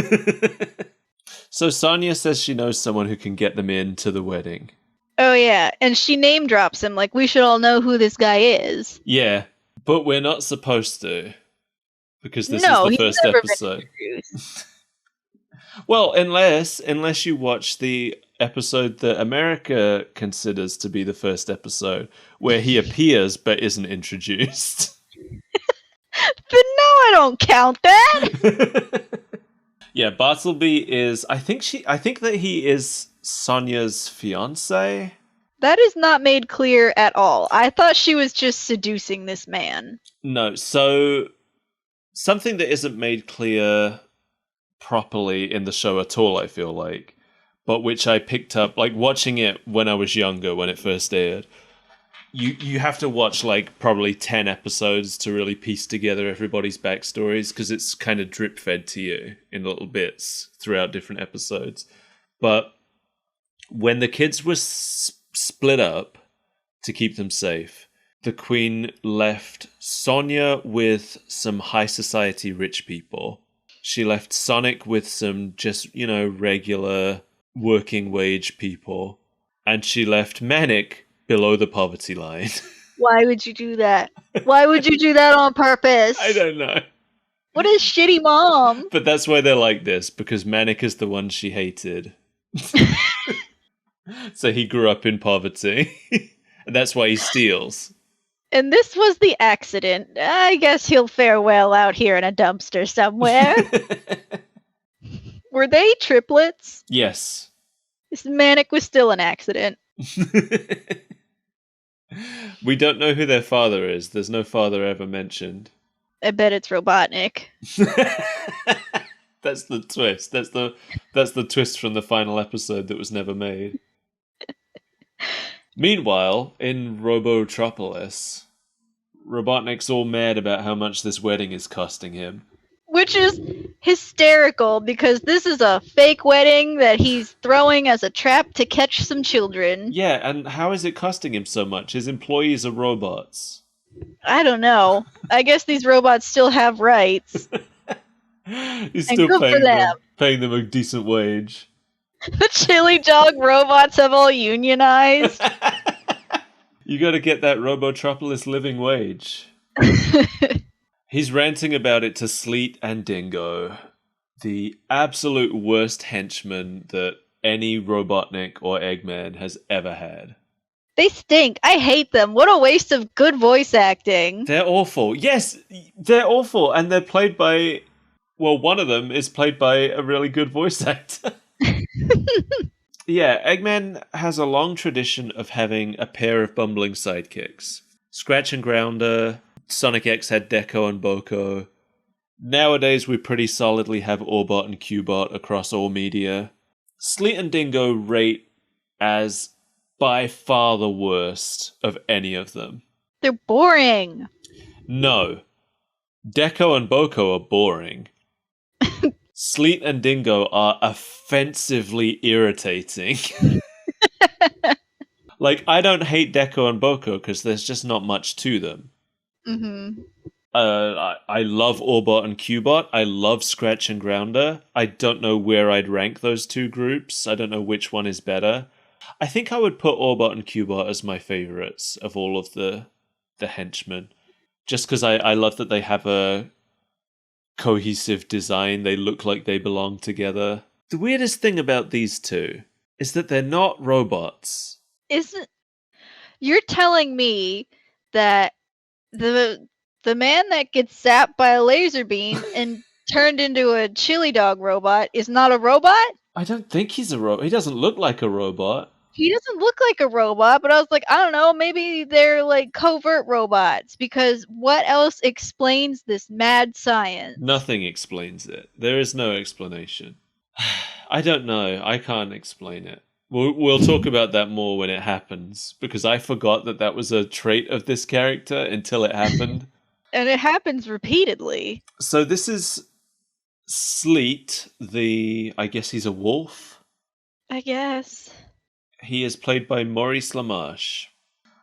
So Sonya says she knows someone who can get them in to the wedding. Oh, yeah, and she name drops him, like we should all know who this guy is. Yeah, but we're not supposed to. Because this is the first episode. Well, unless you watch the episode that America considers to be the first episode, where he appears but isn't introduced. But no, I don't count that. Yeah, Bartleby is. I think that he is Sonya's fiance. That is not made clear at all. I thought she was just seducing this man. No, so something that isn't made clear properly in the show at all, I feel like, but which I picked up, like, watching it when I was younger, when it first aired. You have to watch, like, probably 10 episodes to really piece together everybody's backstories, because it's kind of drip-fed to you in little bits throughout different episodes. But when the kids were split up to keep them safe, the Queen left Sonia with some high society rich people. She left Sonic with some just, regular working wage people. And she left Manic below the poverty line. Why would you do that? Why would you do that on purpose? I don't know. What a shitty mom. But that's why they're like this, because Manic is the one she hated. So he grew up in poverty. And that's why he steals. And this was the accident. I guess he'll fare well out here in a dumpster somewhere. Were they triplets? Yes. This Manic was still an accident. We don't know who their father is. There's no father ever mentioned. I bet it's Robotnik. That's the twist. That's the twist from the final episode that was never made. Meanwhile, in Robotropolis, Robotnik's all mad about how much this wedding is costing him. Which is hysterical, because this is a fake wedding that he's throwing as a trap to catch some children. Yeah, and how is it costing him so much? His employees are robots. I don't know. I guess these robots still have rights. He's still paying them a decent wage. The chili dog robots have all unionized. You gotta get that Robotropolis living wage. He's ranting about it to Sleet and Dingo, the absolute worst henchmen that any Robotnik or Eggman has ever had. They stink. I hate them. What a waste of good voice acting. They're awful. Yes, they're awful. And they're played by... Well, one of them is played by a really good voice actor. Yeah, Eggman has a long tradition of having a pair of bumbling sidekicks. Scratch and Grounder, Sonic X had Deco and Boko. Nowadays, we pretty solidly have Orbot and Cubot across all media. Sleet and Dingo rate as by far the worst of any of them. They're boring. No. Deco and Boko are boring. Sleet and Dingo are offensively irritating. Like, I don't hate Deco and Boko because there's just not much to them. Mm-hmm. I love Orbot and Cubot. I love Scratch and Grounder. I don't know where I'd rank those two groups. I don't know which one is better. I think I would put Orbot and Cubot as my favorites of all of the henchmen. Just because I love that they have a cohesive design. They look like they belong together. The weirdest thing about these two is that they're not robots. You're telling me that the man that gets zapped by a laser beam and turned into a chili dog robot is not a robot? I don't think he's a robot. He doesn't look like a robot. He doesn't look like a robot, but I was like, I don't know, maybe they're like covert robots, because what else explains this mad science? Nothing explains it. There is no explanation. I don't know. I can't explain it. We'll talk about that more when it happens, because I forgot that was a trait of this character until it happened. And it happens repeatedly. So this is Sleet, I guess he's a wolf? I guess. He is played by Maurice LaMarche.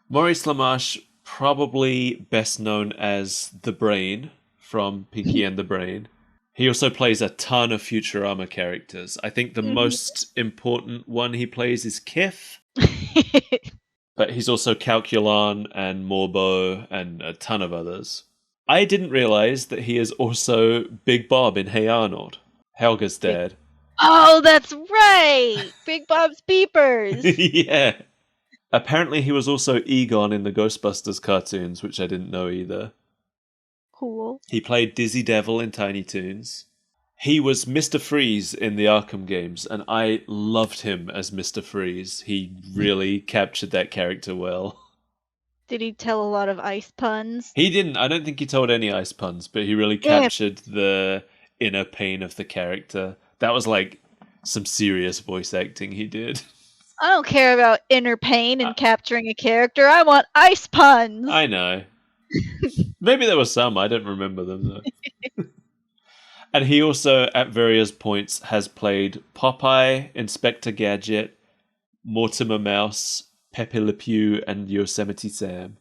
Maurice LaMarche, probably best known as the Brain from Pinky and the Brain. He also plays a ton of Futurama characters. I think the most important one he plays is Kif. But he's also Calculon and Morbo and a ton of others. I didn't realize that he is also Big Bob in Hey Arnold, Helga's dad. Oh, that's right! Big Bob's Beepers! Yeah. Apparently he was also Egon in the Ghostbusters cartoons, which I didn't know either. Cool. He played Dizzy Devil in Tiny Toons. He was Mr. Freeze in the Arkham games, and I loved him as Mr. Freeze. He really captured that character well. Did he tell a lot of ice puns? He didn't. I don't think he told any ice puns, but he really captured the inner pain of the character. That was like some serious voice acting he did. I don't care about inner pain and capturing a character. I want ice puns! I know. Maybe there were some. I don't remember them, though. And he also, at various points, has played Popeye, Inspector Gadget, Mortimer Mouse, Pepe Le Pew, and Yosemite Sam.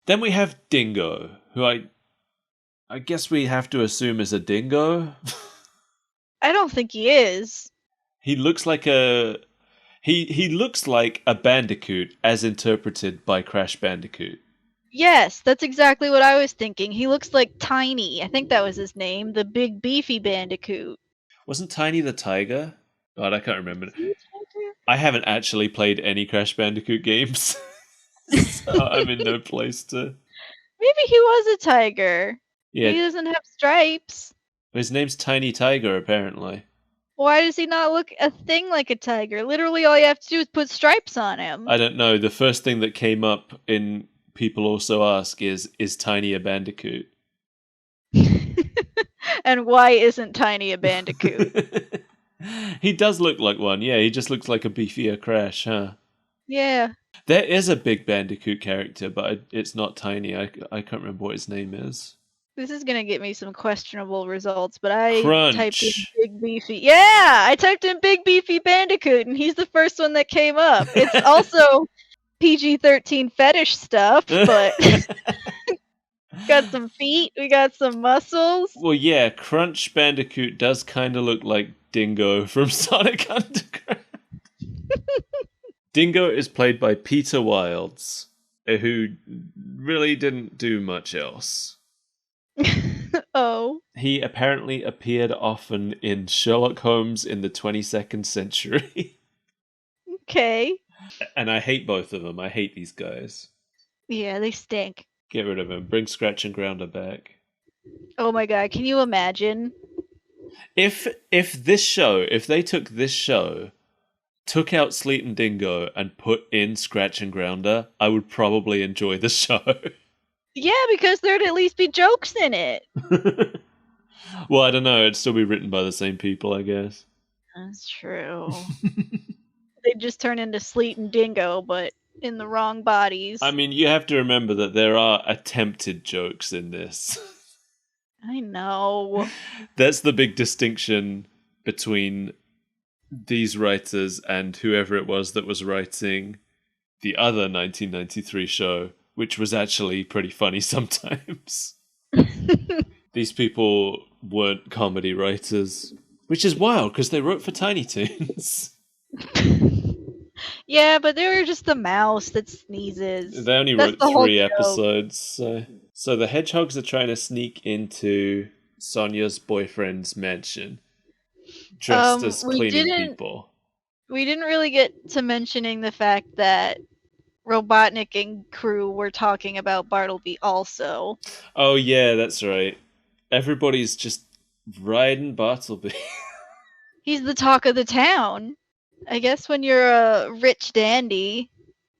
Then we have Dingo, who I guess we have to assume is a dingo. I don't think he is. He looks like he looks like a bandicoot as interpreted by Crash Bandicoot. Yes, that's exactly what I was thinking. He looks like Tiny. I think that was his name. The big beefy bandicoot. Wasn't Tiny the tiger? God, I can't remember. Is he a tiger? I haven't actually played any Crash Bandicoot games. So I'm in no place to... Maybe he was a tiger. Yeah, He doesn't have stripes. his name's Tiny Tiger, apparently. Why does he not look a thing like a tiger? Literally all you have to do is put stripes on him. I don't know. The first thing that came up in People Also Ask is Tiny a bandicoot? And why isn't Tiny a bandicoot? He does look like one. Yeah, he just looks like a beefier Crash, huh? Yeah. There is a big bandicoot character, but it's not Tiny. I can't remember what his name is. This is gonna get me some questionable results, but I typed in Crunch. big beefy. Yeah, I typed in big beefy bandicoot, and he's the first one that came up. It's also PG-13 fetish stuff, but got some feet, we got some muscles. Well, yeah, Crunch Bandicoot does kind of look like Dingo from Sonic Underground. Dingo is played by Peter Wilds, who really didn't do much else. Oh. He apparently appeared often in Sherlock Holmes in the 22nd century. Okay. And I hate both of them. I hate these guys. Yeah, they stink. Get rid of them. Bring Scratch and Grounder back. Oh my god, can you imagine? If they took this show, took out Sleet and Dingo, and put in Scratch and Grounder, I would probably enjoy the show. Yeah, because there'd at least be jokes in it. Well, I don't know. It'd still be written by the same people, I guess. That's true. They'd just turn into Sleet and Dingo, but in the wrong bodies. I mean, you have to remember that there are attempted jokes in this. I know. That's the big distinction between these writers and whoever it was that was writing the other 1993 show, which was actually pretty funny sometimes. These people weren't comedy writers, which is wild because they wrote for Tiny Toons. Yeah, but they were just the mouse that sneezes. They only That's wrote the whole 3 joke. episodes. So the hedgehogs are trying to sneak into Sonia's boyfriend's mansion, dressed as cleaning people. We didn't really get to mentioning the fact that Robotnik and crew were talking about Bartleby also. Oh yeah, that's right. Everybody's just riding Bartleby. He's the talk of the town. I guess when you're a rich dandy,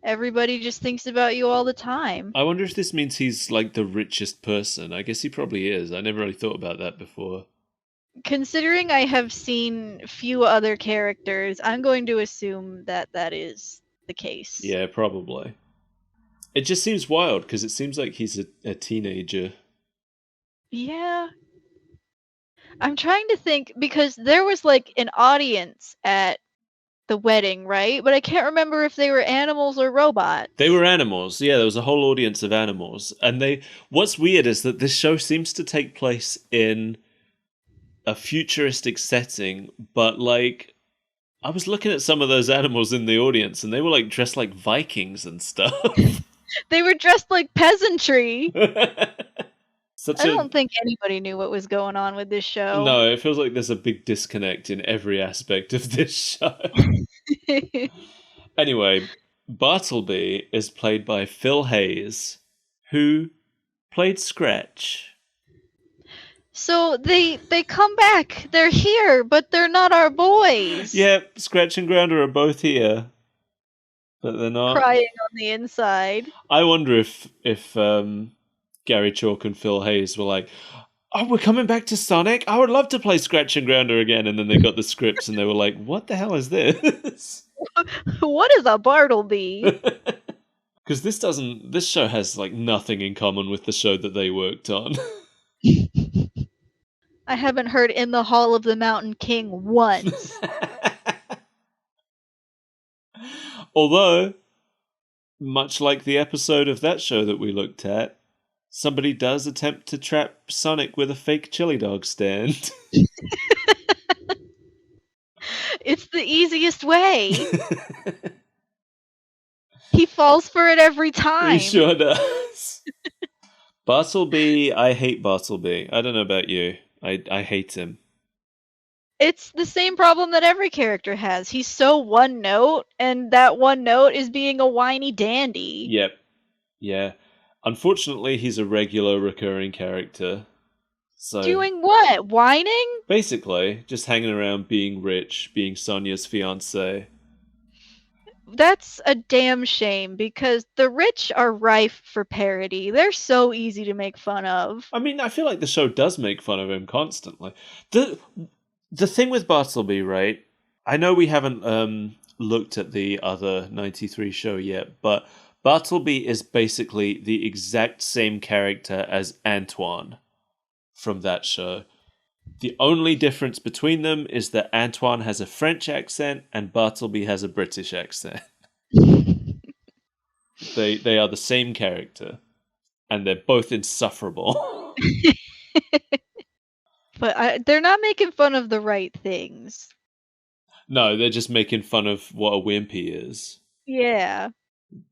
everybody just thinks about you all the time. I wonder if this means he's like the richest person. I guess he probably is. I never really thought about that before. Considering I have seen few other characters, I'm going to assume that that is the case. Yeah, probably. It just seems wild because it seems like he's a teenager. Yeah. I'm trying to think because there was like an audience at the wedding, right? But I can't remember if they were animals or robots. They were animals. Yeah, there was a whole audience of animals. And what's weird is that this show seems to take place in a futuristic setting, but like I was looking at some of those animals in the audience and they were like dressed like Vikings and stuff. They were dressed like peasantry. I I don't think anybody knew what was going on with this show. No, it feels like there's a big disconnect in every aspect of this show. Anyway, Bartleby is played by Phil Hayes, who played Scratch. So they come back. They're here, but they're not our boys. Yep, Scratch and Grounder are both here, but they're not. Crying on the inside. I wonder if Gary Chalk and Phil Hayes were like, "Oh, we're coming back to Sonic. I would love to play Scratch and Grounder again." And then they got the scripts and they were like, "What the hell is this?" What is a Bartleby? Because this show has like nothing in common with the show that they worked on. I haven't heard "In the Hall of the Mountain King" once. Although much like the episode of that show that we looked at, somebody does attempt to trap Sonic with a fake chili dog stand. It's the easiest way. He falls for it every time. He sure does. Bartleby, I hate Bartleby. I don't know about you. I hate him. It's the same problem that every character has. He's so one note, and that one note is being a whiny dandy. Yep. Yeah. Unfortunately, he's a regular recurring character. So Doing what? Whining? basically, just hanging around being rich, being Sonia's fiancé. That's a damn shame, because the rich are rife for parody. They're so easy to make fun of. I mean, I feel like the show does make fun of him constantly. The thing with Bartleby, right? I know we haven't looked at the other 93 show yet, but Bartleby is basically the exact same character as Antoine from that show. The only difference between them is that Antoine has a French accent and Bartleby has a British accent. They are the same character, and they're both insufferable. But they're not making fun of the right things. No, they're just making fun of what a wimp he is. Yeah.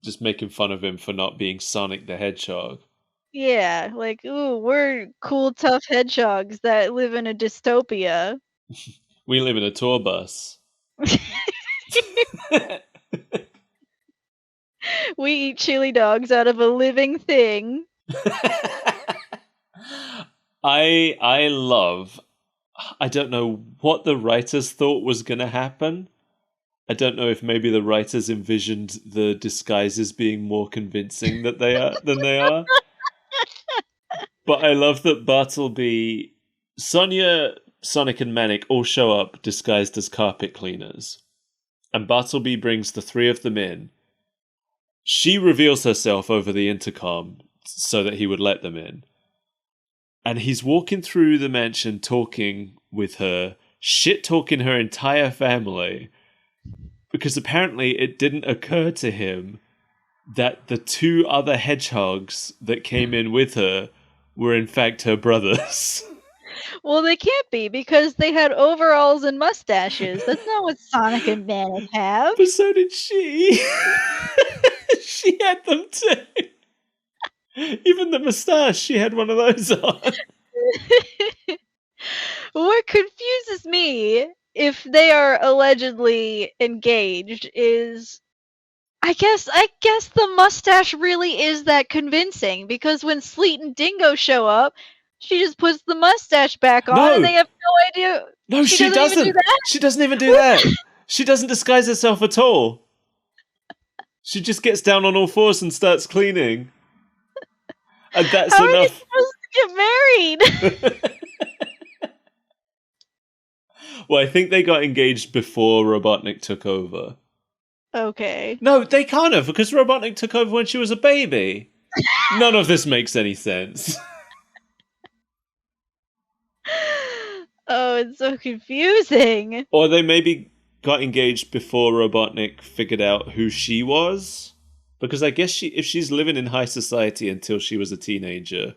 Just making fun of him for not being Sonic the Hedgehog. Yeah, like, ooh, we're cool, tough hedgehogs that live in a dystopia. We live in a tour bus. We eat chili dogs out of a living thing. I love... I don't know what the writers thought was going to happen. I don't know if maybe the writers envisioned the disguises being more convincing than they are. But I love that Bartleby, Sonia, Sonic, and Manic all show up disguised as carpet cleaners. And Bartleby brings the three of them in. She reveals herself over the intercom so that he would let them in. And he's walking through the mansion talking with her, shit-talking her entire family. Because apparently it didn't occur to him that the two other hedgehogs that came in with her were in fact her brothers. Well, they can't be, because they had overalls and mustaches. That's not what Sonic and Manic have. But so did she. She had them too. Even the moustache, she had one of those on. What confuses me, if they are allegedly engaged, is I guess the mustache really is that convincing, because when Sleet and Dingo show up, she just puts the mustache back on and they have no idea. No, she doesn't. Even do that? She doesn't even do that. She doesn't disguise herself at all. She just gets down on all fours and starts cleaning. And that's How enough. Are they supposed to get married? Well, I think they got engaged before Robotnik took over. Okay. No, they can't have, because Robotnik took over when she was a baby. None of this makes any sense. Oh, it's so confusing. Or they maybe got engaged before Robotnik figured out who she was. Because I guess if she's living in high society until she was a teenager,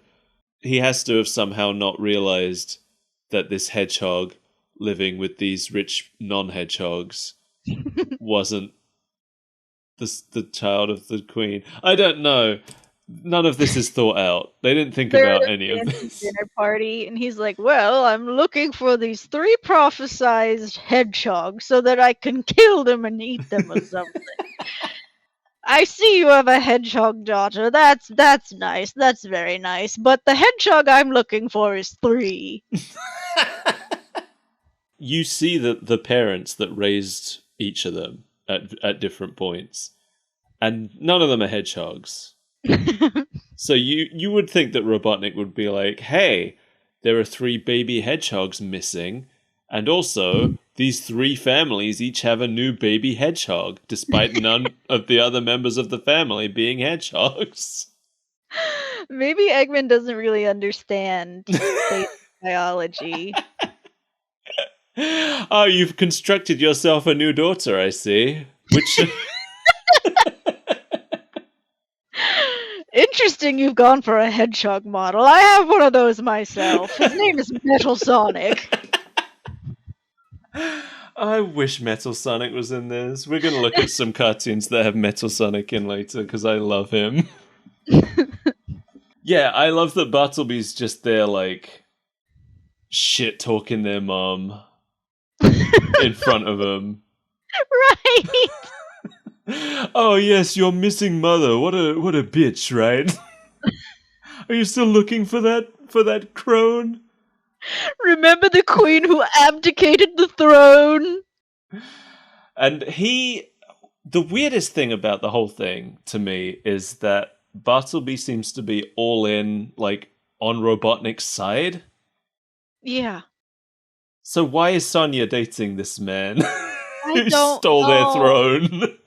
he has to have somehow not realized that this hedgehog living with these rich non-hedgehogs wasn't the child of the queen. I don't know. None of this is thought out. They didn't think about any of this. Dinner party, and he's like, "Well, I'm looking for these 3 prophesized hedgehogs so that I can kill them and eat them or something." I see you have a hedgehog daughter. That's nice. That's very nice. But the hedgehog I'm looking for is 3. You see the parents that raised each of them at different points, and none of them are hedgehogs. So you would think that Robotnik would be like, hey, there are 3 baby hedgehogs missing, and also these 3 families each have a new baby hedgehog, despite none of the other members of the family being hedgehogs. Maybe Eggman doesn't really understand biology. Oh, you've constructed yourself a new daughter, I see. Which Interesting you've gone for a hedgehog model. I have one of those myself. His name is Metal Sonic. I wish Metal Sonic was in this. We're going to look at some cartoons that have Metal Sonic in later because I love him. Yeah, I love that Bartleby's just there, like, shit talking their mom in front of him. Right. Oh yes, your missing mother. What a bitch, right? Are you still looking for that crone? Remember the queen who abdicated the throne? And the weirdest thing about the whole thing to me is that Bartleby seems to be all in, like, on Robotnik's side. Yeah. So why is Sonya dating this man who don't stole their know. throne?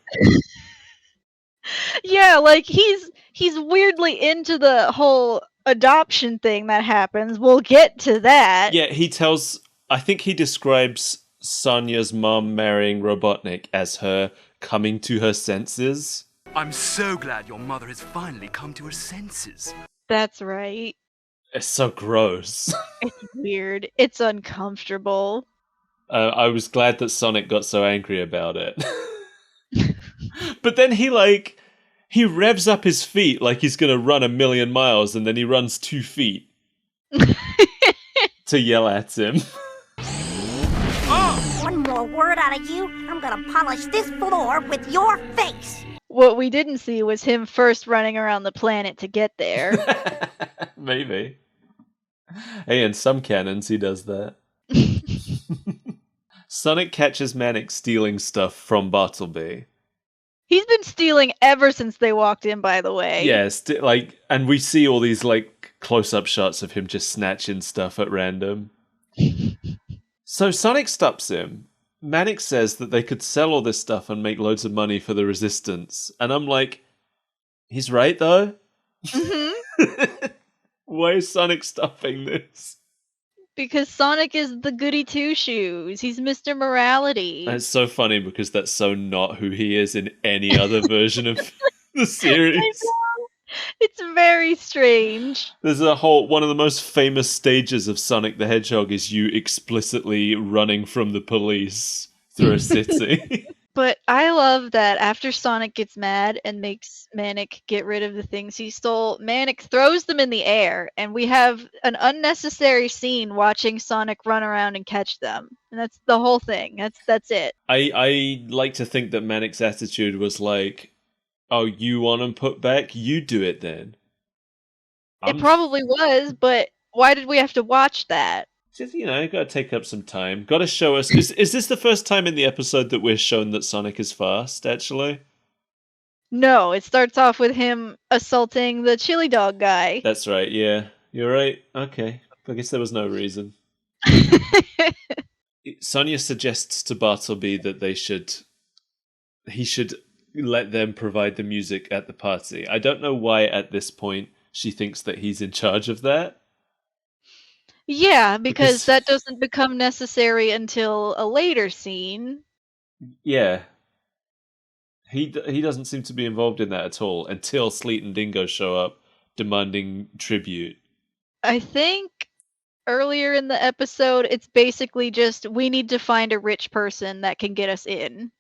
Yeah, like he's weirdly into the whole adoption thing that happens. We'll get to that. Yeah, I think he describes Sonya's mom marrying Robotnik as her coming to her senses. I'm so glad your mother has finally come to her senses. That's right. It's so gross. It's weird. It's uncomfortable. I was glad that Sonic got so angry about it. But then he revs up his feet like he's gonna run 1,000,000 miles, and then he runs 2 feet to yell at him. One more word out of you, I'm gonna polish this floor with your face. What we didn't see was him first running around the planet to get there. Maybe. Hey, in some canons he does that. Sonic catches Manic stealing stuff from Bartleby. He's been stealing ever since they walked in, by the way. Yes, and we see all these, like, close-up shots of him just snatching stuff at random. So Sonic stops him. Manic says that they could sell all this stuff and make loads of money for the Resistance. And I'm like, he's right, though? Mm-hmm. Why is Sonic stopping this? Because Sonic is the goody two-shoes. He's Mr. Morality. That's so funny because that's so not who he is in any other version of the series. I know. It's very strange. There's one of the most famous stages of Sonic the Hedgehog is you explicitly running from the police through a city. But I love that after Sonic gets mad and makes Manic get rid of the things he stole, Manic throws them in the air, and we have an unnecessary scene watching Sonic run around and catch them. And that's the whole thing. That's it. I like to think that Manic's attitude was like, oh, you want them put back? You do it then. It probably was, but why did we have to watch that? Just, gotta take up some time. Gotta show us. Is this the first time in the episode that we're shown that Sonic is fast, actually? No, it starts off with him assaulting the chili dog guy. That's right, yeah. You're right. Okay. I guess there was no reason. Sonia suggests to Bartleby that he should let them provide the music at the party. I don't know why at this point she thinks that he's in charge of that. Yeah, because that doesn't become necessary until a later scene. Yeah. He doesn't seem to be involved in that at all until Sleet and Dingo show up demanding tribute. I think earlier in the episode, it's basically just, we need to find a rich person that can get us in.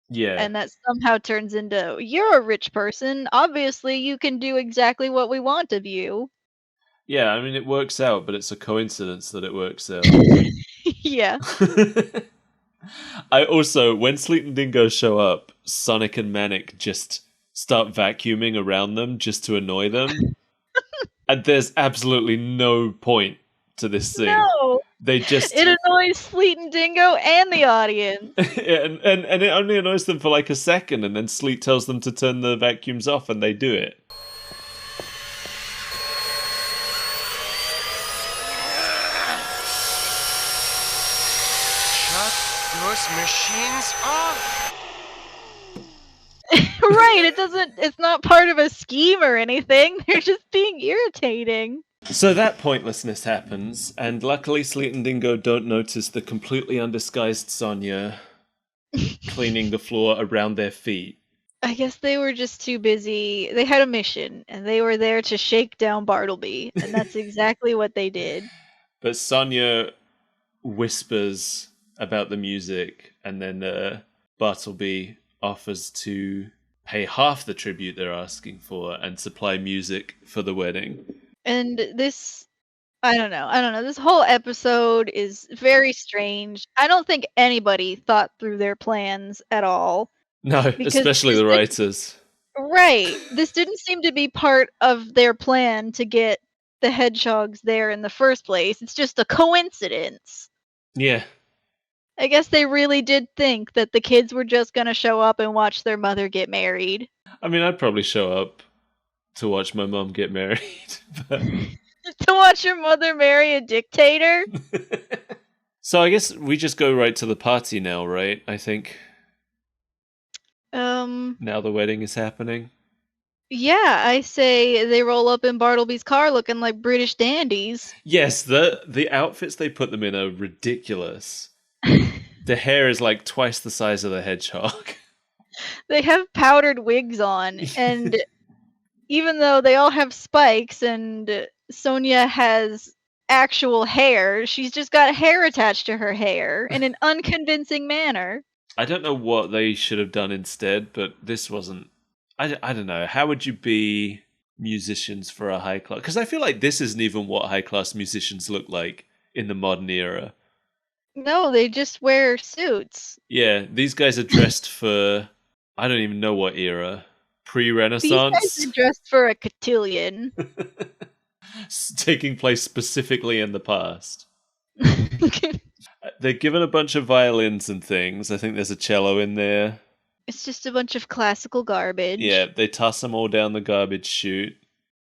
Yeah. And that somehow turns into, you're a rich person. Obviously, you can do exactly what we want of you. Yeah, I mean, it works out, but it's a coincidence that it works out. Yeah. I also, when Sleet and Dingo show up, Sonic and Manic just start vacuuming around them just to annoy them. And there's absolutely no point to this scene. No. It annoys Sleet and Dingo and the audience. and it only annoys them for like a second, and then Sleet tells them to turn the vacuums off, and they do it. Those machines off. Right, it's not part of a scheme or anything. They're just being irritating. So that pointlessness happens, and luckily Sleet and Dingo don't notice the completely undisguised Sonya cleaning the floor around their feet. I guess they were just too busy. They had a mission, and they were there to shake down Bartleby, and that's exactly what they did. But Sonia whispers about the music, and then Bartleby offers to pay half the tribute they're asking for and supply music for the wedding. And this, I don't know. This whole episode is very strange. I don't think anybody thought through their plans at all. No, Because especially the writers. Right. This didn't seem to be part of their plan to get the hedgehogs there in the first place. It's just a coincidence. Yeah. I guess they really did think that the kids were just going to show up and watch their mother get married. I mean, I'd probably show up to watch my mom get married. But... To watch your mother marry a dictator? So I guess we just go right to the party now, right? I think. Now the wedding is happening. Yeah, I say they roll up in Bartleby's car looking like British dandies. Yes, the outfits they put them in are ridiculous. The hair is like twice the size of the hedgehog. They have powdered wigs on, and even though they all have spikes and Sonia has actual hair, she's just got hair attached to her hair in an unconvincing manner. I don't know what they should have done instead, but this wasn't... I don't know. How would you be musicians for a high class? Because I feel like this isn't even what high class musicians look like in the modern era. No, they just wear suits. Yeah, these guys are dressed for... I don't even know what era. Pre-Renaissance? These guys are dressed for a cotillion. Taking place specifically in the past. They're given a bunch of violins and things. I think there's a cello in there. It's just a bunch of classical garbage. Yeah, they toss them all down the garbage chute.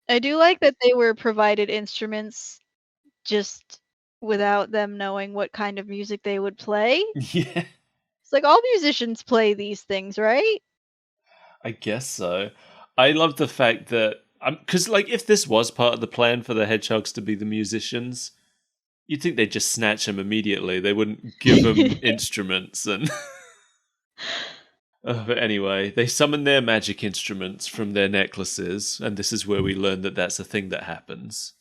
I do like that they were provided instruments just without them knowing what kind of music they would play. Yeah. It's like all musicians play these things, right? I guess so. I love the fact that... Because, like, if this was part of the plan for the hedgehogs to be the musicians, you'd think they'd just snatch them immediately. They wouldn't give them instruments and... But anyway, they summon their magic instruments from their necklaces, and this is where we learn that that's a thing that happens.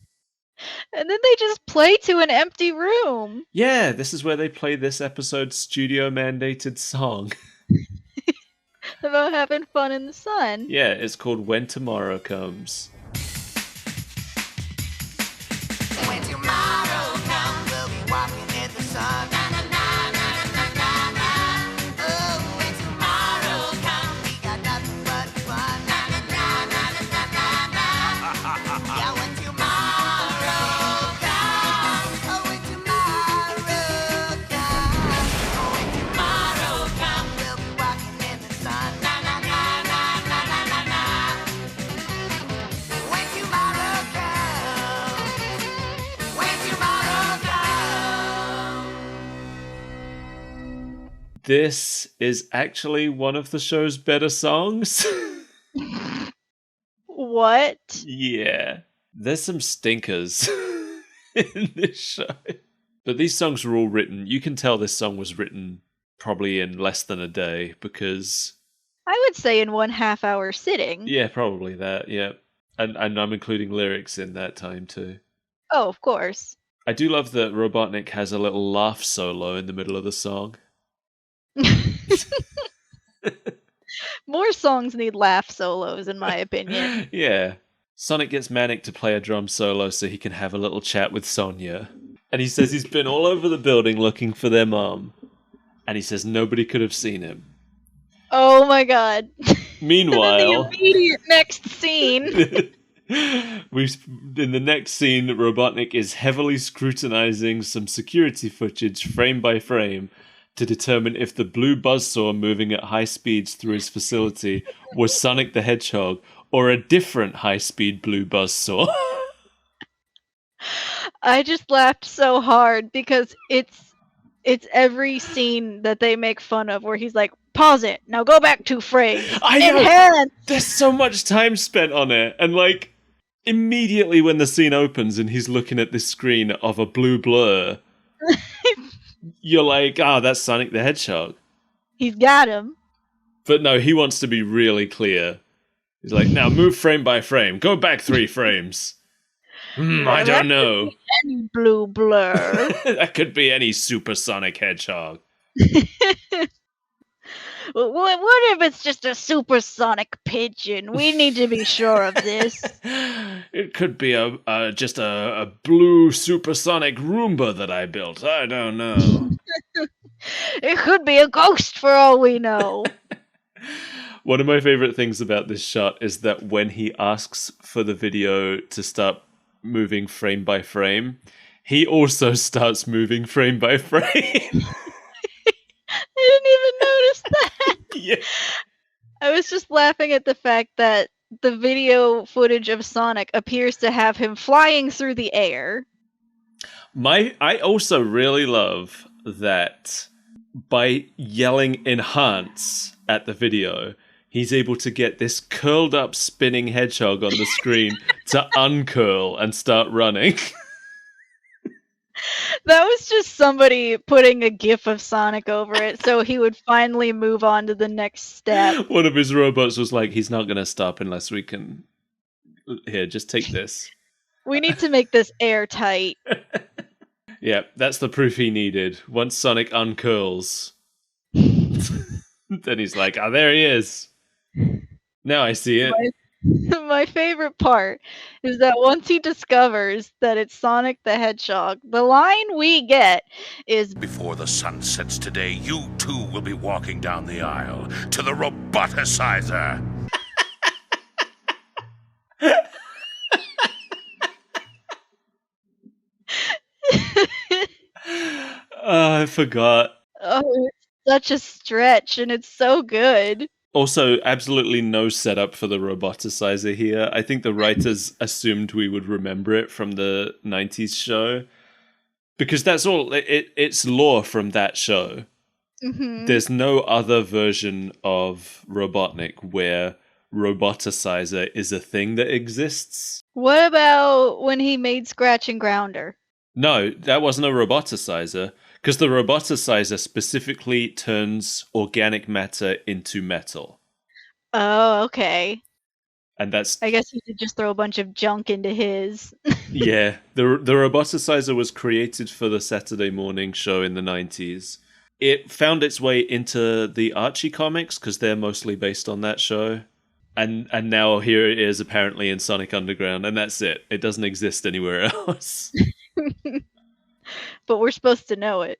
And then they just play to an empty room. Yeah, this is where they play this episode's studio-mandated song. About having fun in the sun. Yeah, it's called When Tomorrow Comes. When tomorrow comes, we'll be walking in the sun. Na, na, na, na, na, na, na. Oh, when tomorrow comes, we got nothing but fun. Na, na, na, na, na, na, na. Yeah, when tomorrow comes, oh, when tomorrow comes, oh, when tomorrow comes, we'll be walking in the sun. Na, na, na, na, na, na, na, na. When tomorrow comes, when tomorrow comes. This is actually one of the show's better songs. What? Yeah. There's some stinkers in this show. But these songs were all written. You can tell this song was written probably in less than a day because... I would say in 1.5 hour sitting. Yeah, probably that, yeah. And I'm including lyrics in that time too. Oh, of course. I do love that Robotnik has a little laugh solo in the middle of the song. More songs need laugh solos, in my opinion. Yeah. Sonic gets Manic to play a drum solo so he can have a little chat with Sonia. And he says he's been all over the building looking for their mom. And he says nobody could have seen him. Oh my god. Meanwhile... the immediate next scene. In the next scene, Robotnik is heavily scrutinizing some security footage frame by frame to determine if the blue buzzsaw moving at high speeds through his facility was Sonic the Hedgehog or a different high-speed blue buzzsaw. I just laughed so hard because it's every scene that they make fun of where he's like, pause it, now go back 2 frames. I know! Enhance! There's so much time spent on it, and like, immediately when the scene opens and he's looking at this screen of a blue blur, you're like, that's Sonic the Hedgehog. He's got him. But no, he wants to be really clear. He's like, now move frame by frame. Go back 3 frames. I don't know. Any blue blur. That could be any supersonic hedgehog. What if it's just a supersonic pigeon? We need to be sure of this. It could be just a blue supersonic Roomba that I built. I don't know. It could be a ghost for all we know. One of my favorite things about this shot is that when he asks for the video to start moving frame by frame, he also starts moving frame by frame. I didn't even notice that. Yeah. I was just laughing at the fact that the video footage of Sonic appears to have him flying through the air. I also really love that by yelling enhance at the video, he's able to get this curled up spinning hedgehog on the screen to uncurl and start running. That was just somebody putting a gif of Sonic over it so he would finally move on to the next step. One of his robots was like, he's not going to stop unless we can... Here, just take this. We need to make this airtight. Yeah, that's the proof he needed. Once Sonic uncurls, then he's like, oh, there he is. Now I see it. My favorite part is that once he discovers that it's Sonic the Hedgehog, the line we get is, Before the sun sets today, you too will be walking down the aisle to the Roboticizer. I forgot. oh, it's such a stretch and it's so good. Also, absolutely no setup for the Roboticizer here. I think the writers assumed we would remember it from the 90s show. Because that's all, it's lore from that show. Mm-hmm. There's no other version of Robotnik where Roboticizer is a thing that exists. What about when he made Scratch and Grounder? No, that wasn't a Roboticizer. Because the Roboticizer specifically turns organic matter into metal. Oh, okay. And that's... I guess he could just throw a bunch of junk into his. Yeah, the Roboticizer was created for the Saturday morning show in the 90s. It found its way into the Archie comics, because they're mostly based on that show. And now here it is apparently in Sonic Underground, and that's it. It doesn't exist anywhere else. But we're supposed to know it.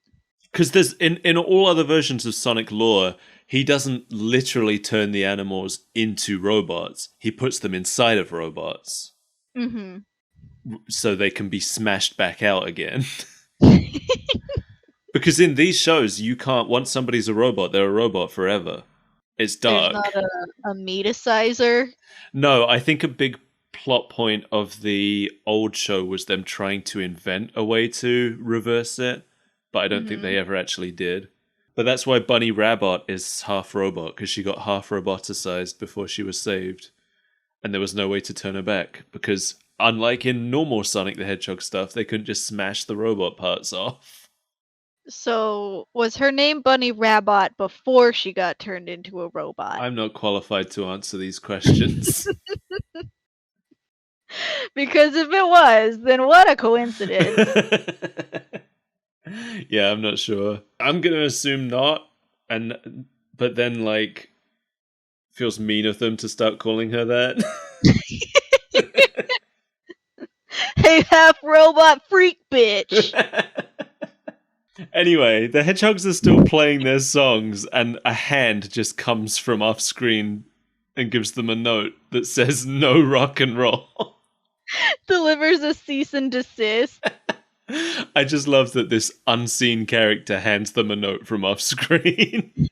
Because there's in all other versions of Sonic lore, he doesn't literally turn the animals into robots. He puts them inside of robots. Mm-hmm. So they can be smashed back out again. Because in these shows, you can't... Once somebody's a robot, they're a robot forever. It's dark. There's not a metasizer? No, I think a big plot point of the old show was them trying to invent a way to reverse it, but I don't think they ever actually did. But that's why Bunny Rabbit is half robot, because she got half roboticized before she was saved, and there was no way to turn her back, because unlike in normal Sonic the Hedgehog stuff, they couldn't just smash the robot parts off. So, was her name Bunny Rabbit before she got turned into a robot? I'm not qualified to answer these questions. Because if it was, then what a coincidence. Yeah, I'm not sure. I'm going to assume not, but then, like, feels mean of them to start calling her that. Hey, half-robot freak bitch! Anyway, the hedgehogs are still playing their songs, and a hand just comes from off-screen and gives them a note that says, no rock and roll. Delivers a cease and desist. I just love that this unseen character hands them a note from off-screen.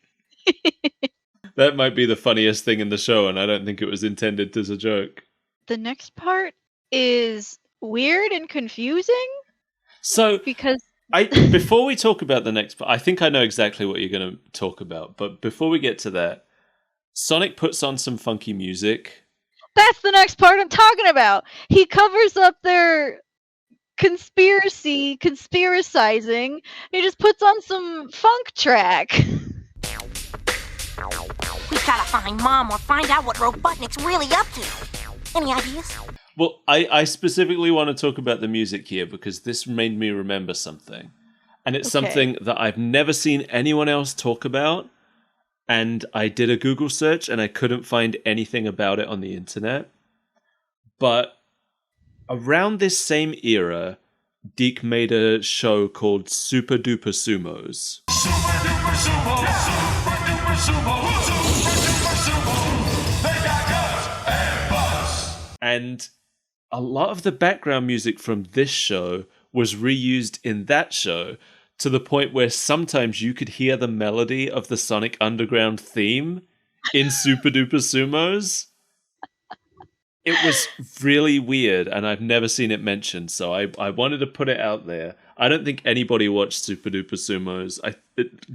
That might be the funniest thing in the show, and I don't think it was intended as a joke. The next part is weird and confusing. So, because before we talk about the next part, I think I know exactly what you're going to talk about, but before we get to that, Sonic puts on some funky music. That's the next part I'm talking about. He covers up their conspiracizing. He just puts on some funk track. my mom or find out what Robotnik's really up to. Any ideas? Well, I specifically want to talk about the music here because this made me remember something. And it's something that I've never seen anyone else talk about. And I did a Google search and I couldn't find anything about it on the internet. But around this same era, Deke made a show called Super Duper Sumos. Super duper sumo, super duper sumo, super duper sumo. They got guts and buzz. And a lot of the background music from this show was reused in that show to the point where sometimes you could hear the melody of the Sonic Underground theme in Super Duper Sumos. It was really weird, and I've never seen it mentioned, so I wanted to put it out there. I don't think anybody watched Super Duper Sumos.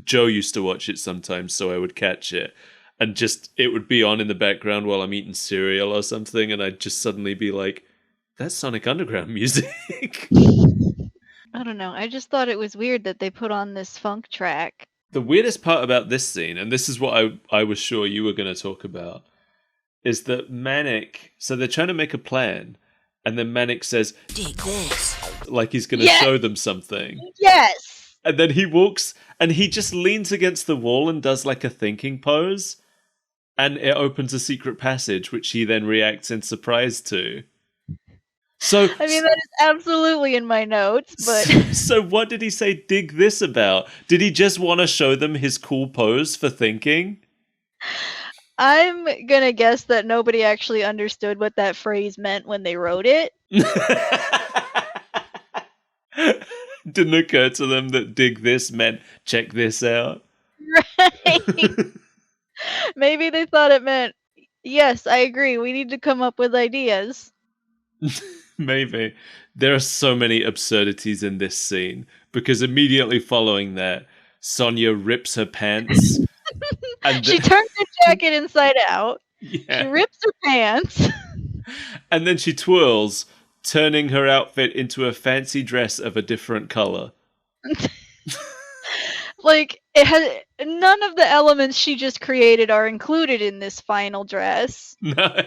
Joe used to watch it sometimes, so I would catch it. And just, it would be on in the background while I'm eating cereal or something, and I'd just suddenly be like, that's Sonic Underground music. I don't know. I just thought it was weird that they put on this funk track. The weirdest part about this scene, and this is what I was sure you were going to talk about, is that Manic... So they're trying to make a plan, and then Manic says, Dig this. like he's going to show them something. Yes! And then he walks, and he just leans against the wall and does like a thinking pose, and it opens a secret passage, which he then reacts in surprise to. So, I mean, that is absolutely in my notes, but... So what did he say dig this about? Did he just want to show them his cool pose for thinking? I'm gonna guess that nobody actually understood what that phrase meant when they wrote it. Didn't occur to them that dig this meant check this out. Right. Maybe they thought it meant, yes, I agree, we need to come up with ideas. Maybe. There are so many absurdities in this scene, because immediately following that, Sonia rips her pants. And She turns her jacket inside out. Yeah. She rips her pants. And then she twirls, turning her outfit into a fancy dress of a different color. Like, it has none of the elements she just created are included in this final dress. No.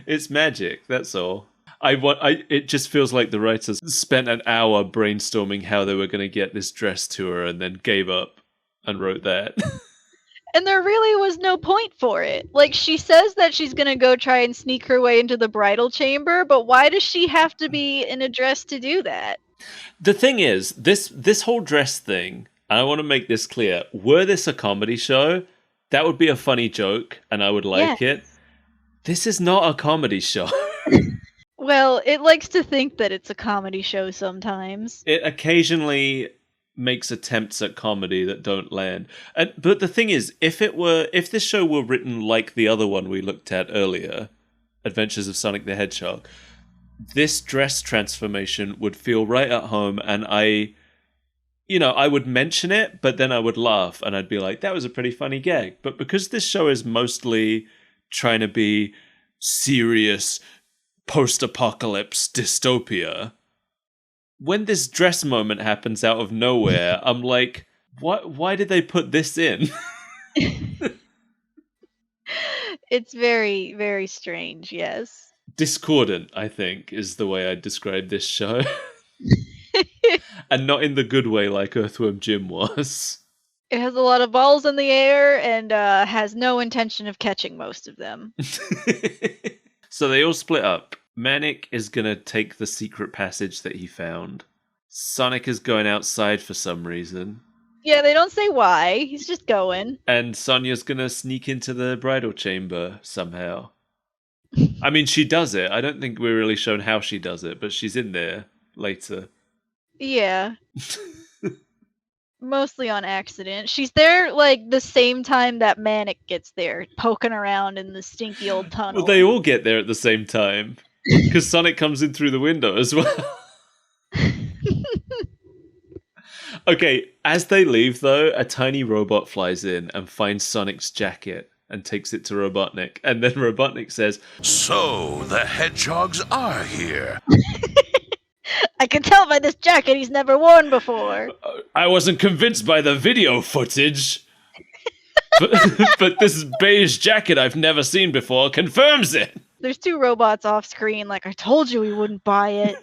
It's magic, that's all. It just feels like the writers spent an hour brainstorming how they were going to get this dress to her and then gave up and wrote that. And there really was no point for it. Like, she says that she's gonna go try and sneak her way into the bridal chamber, but why does she have to be in a dress to do that? The thing is, this whole dress thing, and I want to make this clear, were this a comedy show, that would be a funny joke, and I would like it. This is not a comedy show. Well, it likes to think that it's a comedy show sometimes. It occasionally makes attempts at comedy that don't land. But the thing is, if this show were written like the other one we looked at earlier, Adventures of Sonic the Hedgehog, this dress transformation would feel right at home, and I would mention it, but then I would laugh, and I'd be like, that was a pretty funny gag. But because this show is mostly trying to be serious post-apocalypse dystopia, when this dress moment happens out of nowhere, I'm like, why did they put this in? It's very, very strange, yes. Discordant, I think, is the way I'd describe this show. And not in the good way like Earthworm Jim was. It has a lot of balls in the air and has no intention of catching most of them. So they all split up. Manic is going to take the secret passage that he found. Sonic is going outside for some reason. Yeah, they don't say why. He's just going. And Sonia's going to sneak into the bridal chamber somehow. I mean, she does it. I don't think we're really shown how she does it, but she's in there later. Yeah. Mostly on accident. She's there, like, the same time that Manic gets there, poking around in the stinky old tunnel. Well, they all get there at the same time. Because Sonic comes in through the window as well. Okay, as they leave, though, a tiny robot flies in and finds Sonic's jacket and takes it to Robotnik. And then Robotnik says, So, the hedgehogs are here. I can tell by this jacket he's never worn before. I wasn't convinced by the video footage. but this beige jacket I've never seen before confirms it. There's two robots off screen, like, I told you we wouldn't buy it.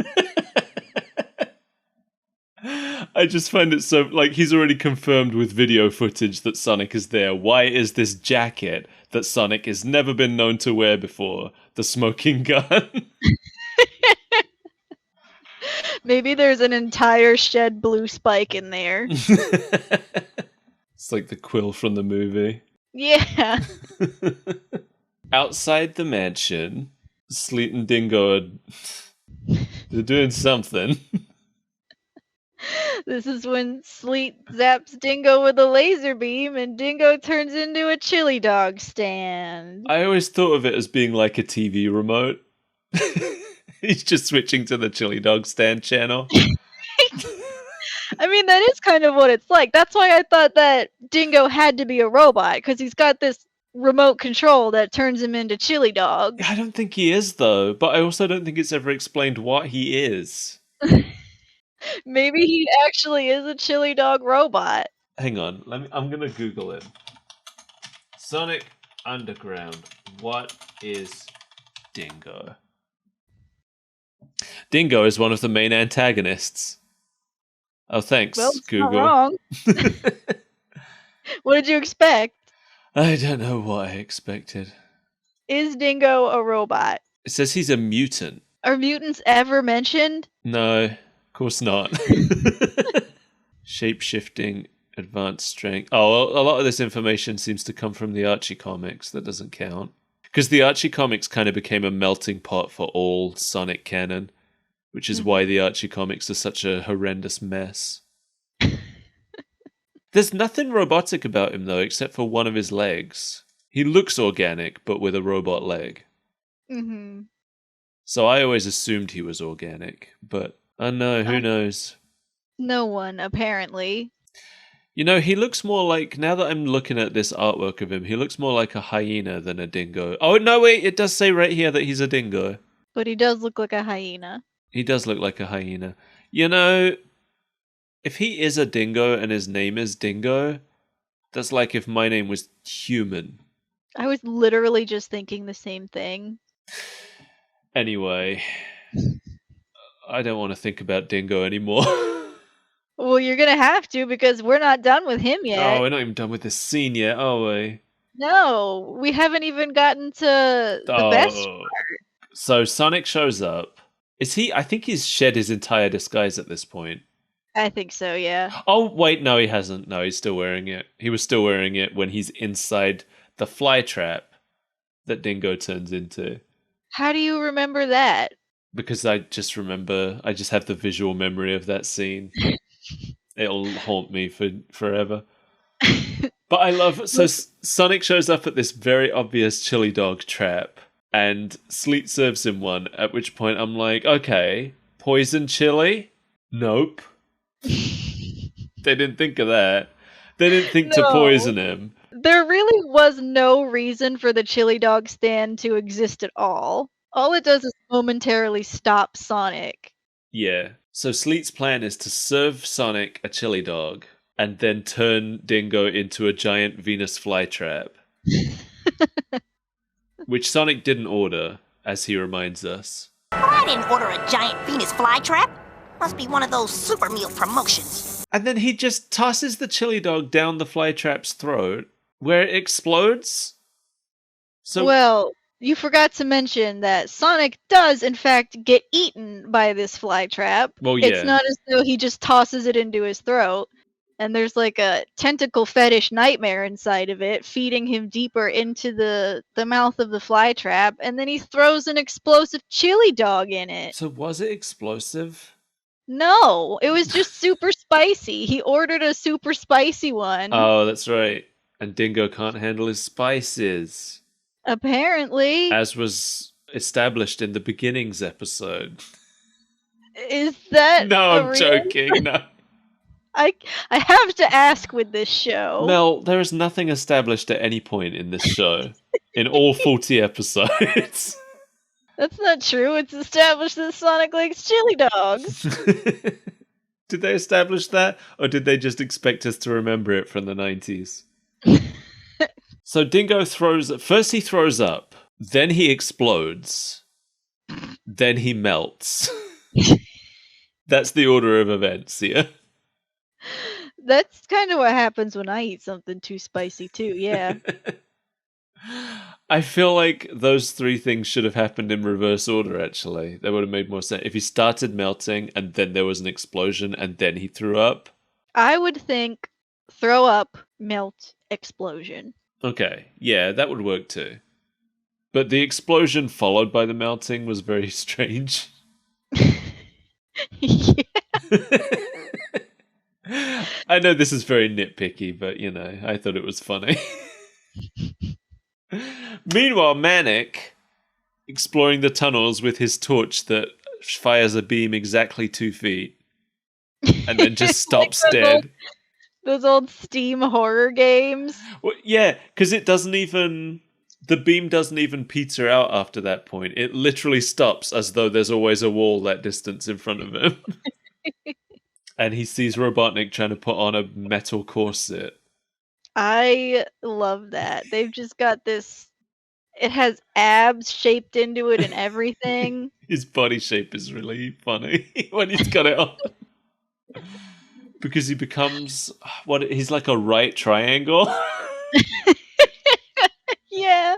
I just find it so, like, he's already confirmed with video footage that Sonic is there. Why is this jacket that Sonic has never been known to wear before the smoking gun? Maybe there's an entire shed blue spike in there. It's like the quill from the movie. Yeah. Outside the mansion, Sleet and Dingo they're doing something. This is when Sleet zaps Dingo with a laser beam and Dingo turns into a chili dog stand. I always thought of it as being like a TV remote. He's just switching to the chili dog stand channel. I mean, that is kind of what it's like. That's why I thought that Dingo had to be a robot, because he's got this remote control that turns him into chili dog. I don't think he is, though, but I also don't think it's ever explained what he is. Maybe he actually is a chili dog robot. Hang on, I'm gonna Google it. Sonic Underground. What is Dingo? Dingo is one of the main antagonists. Oh, thanks, Well, it's Google. not wrong. What did you expect? I don't know what I expected. Is Dingo a robot? It says he's a mutant. Are mutants ever mentioned? No, of course not. Shape-shifting, advanced strength. Oh, a lot of this information seems to come from the Archie comics. That doesn't count. Because the Archie comics kind of became a melting pot for all Sonic canon, which is why the Archie comics are such a horrendous mess. There's nothing robotic about him, though, except for one of his legs. He looks organic, but with a robot leg. Mm-hmm. So I always assumed he was organic, but I know, who knows? No one, apparently. You know, he looks more like, now that I'm looking at this artwork of him, he looks more like a hyena than a dingo. Oh, no, wait, it does say right here that he's a dingo. But he does look like a hyena. He does look like a hyena. You know, if he is a dingo and his name is Dingo, that's like if my name was Human. I was literally just thinking the same thing. Anyway, I don't want to think about Dingo anymore. Well, you're gonna have to, because we're not done with him yet. Oh, we're not even done with this scene yet, are we? No, we haven't even gotten to the best part. So Sonic shows up. I think he's shed his entire disguise at this point. I think so, yeah. Oh, wait, no, he hasn't. No, he's still wearing it. He was still wearing it when he's inside the fly trap that Dingo turns into. How do you remember that? Because I just have the visual memory of that scene. It'll haunt me forever. But I love... So Sonic shows up at this very obvious chili dog trap, and Sleet serves him one, at which point I'm like, okay, poison chili? Nope. They didn't think of that. They didn't think to poison him. There really was no reason for the chili dog stand to exist at all. All it does is momentarily stop Sonic. Yeah. So Sleet's plan is to serve Sonic a chili dog and then turn Dingo into a giant Venus flytrap. Which Sonic didn't order, as he reminds us. I didn't order a giant Venus flytrap. Must be one of those super meal promotions. And then he just tosses the chili dog down the flytrap's throat, where it explodes. So Well, you forgot to mention that Sonic does, in fact, get eaten by this flytrap. Well, yeah. It's not as though he just tosses it into his throat. And there's like a tentacle fetish nightmare inside of it, feeding him deeper into the mouth of the flytrap. And then he throws an explosive chili dog in it. So was it explosive? No, it was just super spicy. He ordered a super spicy one. Oh, that's right. And Dingo can't handle his spices. Apparently. As was established in the beginnings episode. Is that No, a I'm real- joking. No. I have to ask with this show. Mel, there is nothing established at any point in this show. In all 40 episodes. That's not true. It's established that Sonic likes chili dogs. Did they establish that? Or did they just expect us to remember it from the 90s? So Dingo first he throws up, then he explodes, then he melts. That's the order of events here. That's kind of what happens when I eat something too spicy too, yeah. I feel like those three things should have happened in reverse order, actually. That would have made more sense. If he started melting and then there was an explosion and then he threw up. I would think throw up, melt, explosion. Okay, yeah, that would work too. But the explosion followed by the melting was very strange. Yeah. I know this is very nitpicky, but I thought it was funny. Meanwhile, Manic, exploring the tunnels with his torch that fires a beam exactly 2 feet and then just stops dead. Those old Steam horror games. Well, yeah, because the beam doesn't even peter out after that point. It literally stops as though there's always a wall that distance in front of him. And he sees Robotnik trying to put on a metal corset. I love that. They've just got this. It has abs shaped into it and everything. His body shape is really funny when he's got it on. Because he becomes he's like a right triangle. Yeah.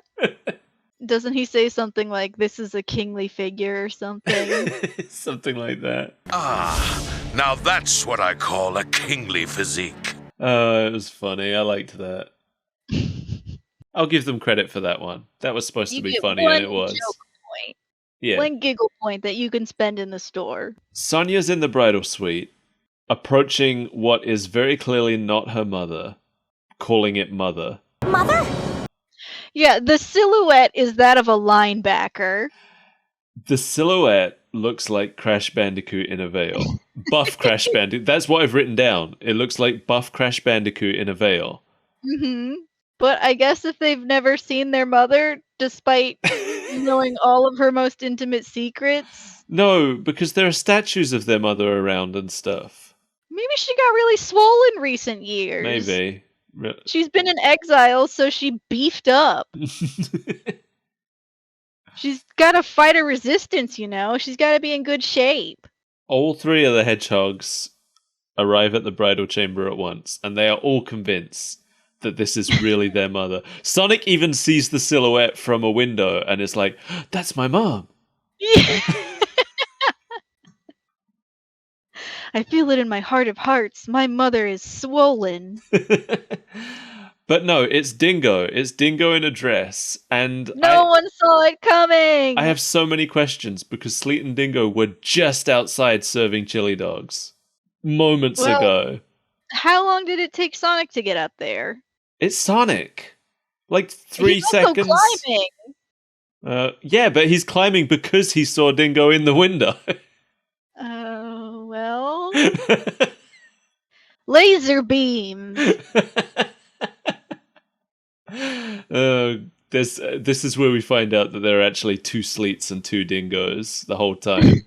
Doesn't he say something like, "This is a kingly figure" or something? Something like that. Now that's what I call a kingly physique. It was funny. I liked that. I'll give them credit for that one. That was supposed to be funny, and it was. Joke point. Yeah. One giggle point that you can spend in the store. Sonia's in the bridal suite, approaching what is very clearly not her mother, calling it mother. Mother? Yeah, the silhouette is that of a linebacker. The silhouette looks like Crash Bandicoot in a veil. Buff Crash Bandicoot. That's what I've written down. It looks like buff Crash Bandicoot in a veil. Mm-hmm. But I guess if they've never seen their mother, despite knowing all of her most intimate secrets... No, because there are statues of their mother around and stuff. Maybe she got really swole in recent years. Maybe. She's been in exile, so she beefed up. She's got to fight a resistance, She's got to be in good shape. All three of the hedgehogs arrive at the bridal chamber at once, and they are all convinced that this is really their mother. Sonic even sees the silhouette from a window and is like, "That's my mom." Yeah. I feel it in my heart of hearts. My mother is swollen. But no, it's Dingo. It's Dingo in a dress. And no one saw it coming! I have so many questions because Sleet and Dingo were just outside serving chili dogs moments ago. How long did it take Sonic to get up there? It's Sonic. Like 3 he's seconds. Also climbing. Yeah, but he's climbing because he saw Dingo in the window. Oh, well. Laser beams. This is where we find out that there are actually 2 Sleets and 2 Dingos the whole time.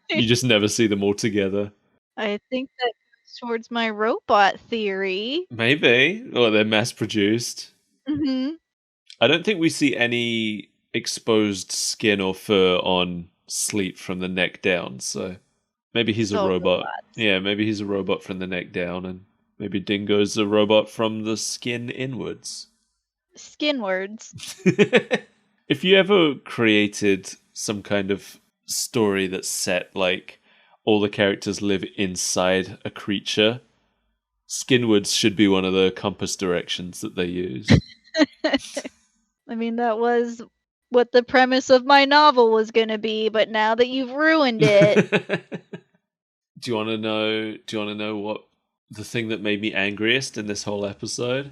You just never see them all together. I think that goes towards my robot theory. Maybe. Or they're mass-produced. Mm-hmm. I don't think we see any exposed skin or fur on Sleet from the neck down, so maybe he's a robot. Robots. Yeah, maybe he's a robot from the neck down, and maybe Dingo's a robot from the skin inwards. Skinwards. If you ever created some kind of story that's set like all the characters live inside a creature, skinwards should be one of the compass directions that they use. I mean, that was what the premise of my novel was going to be, but now that you've ruined it. Do you want to know what the thing that made me angriest in this whole episode?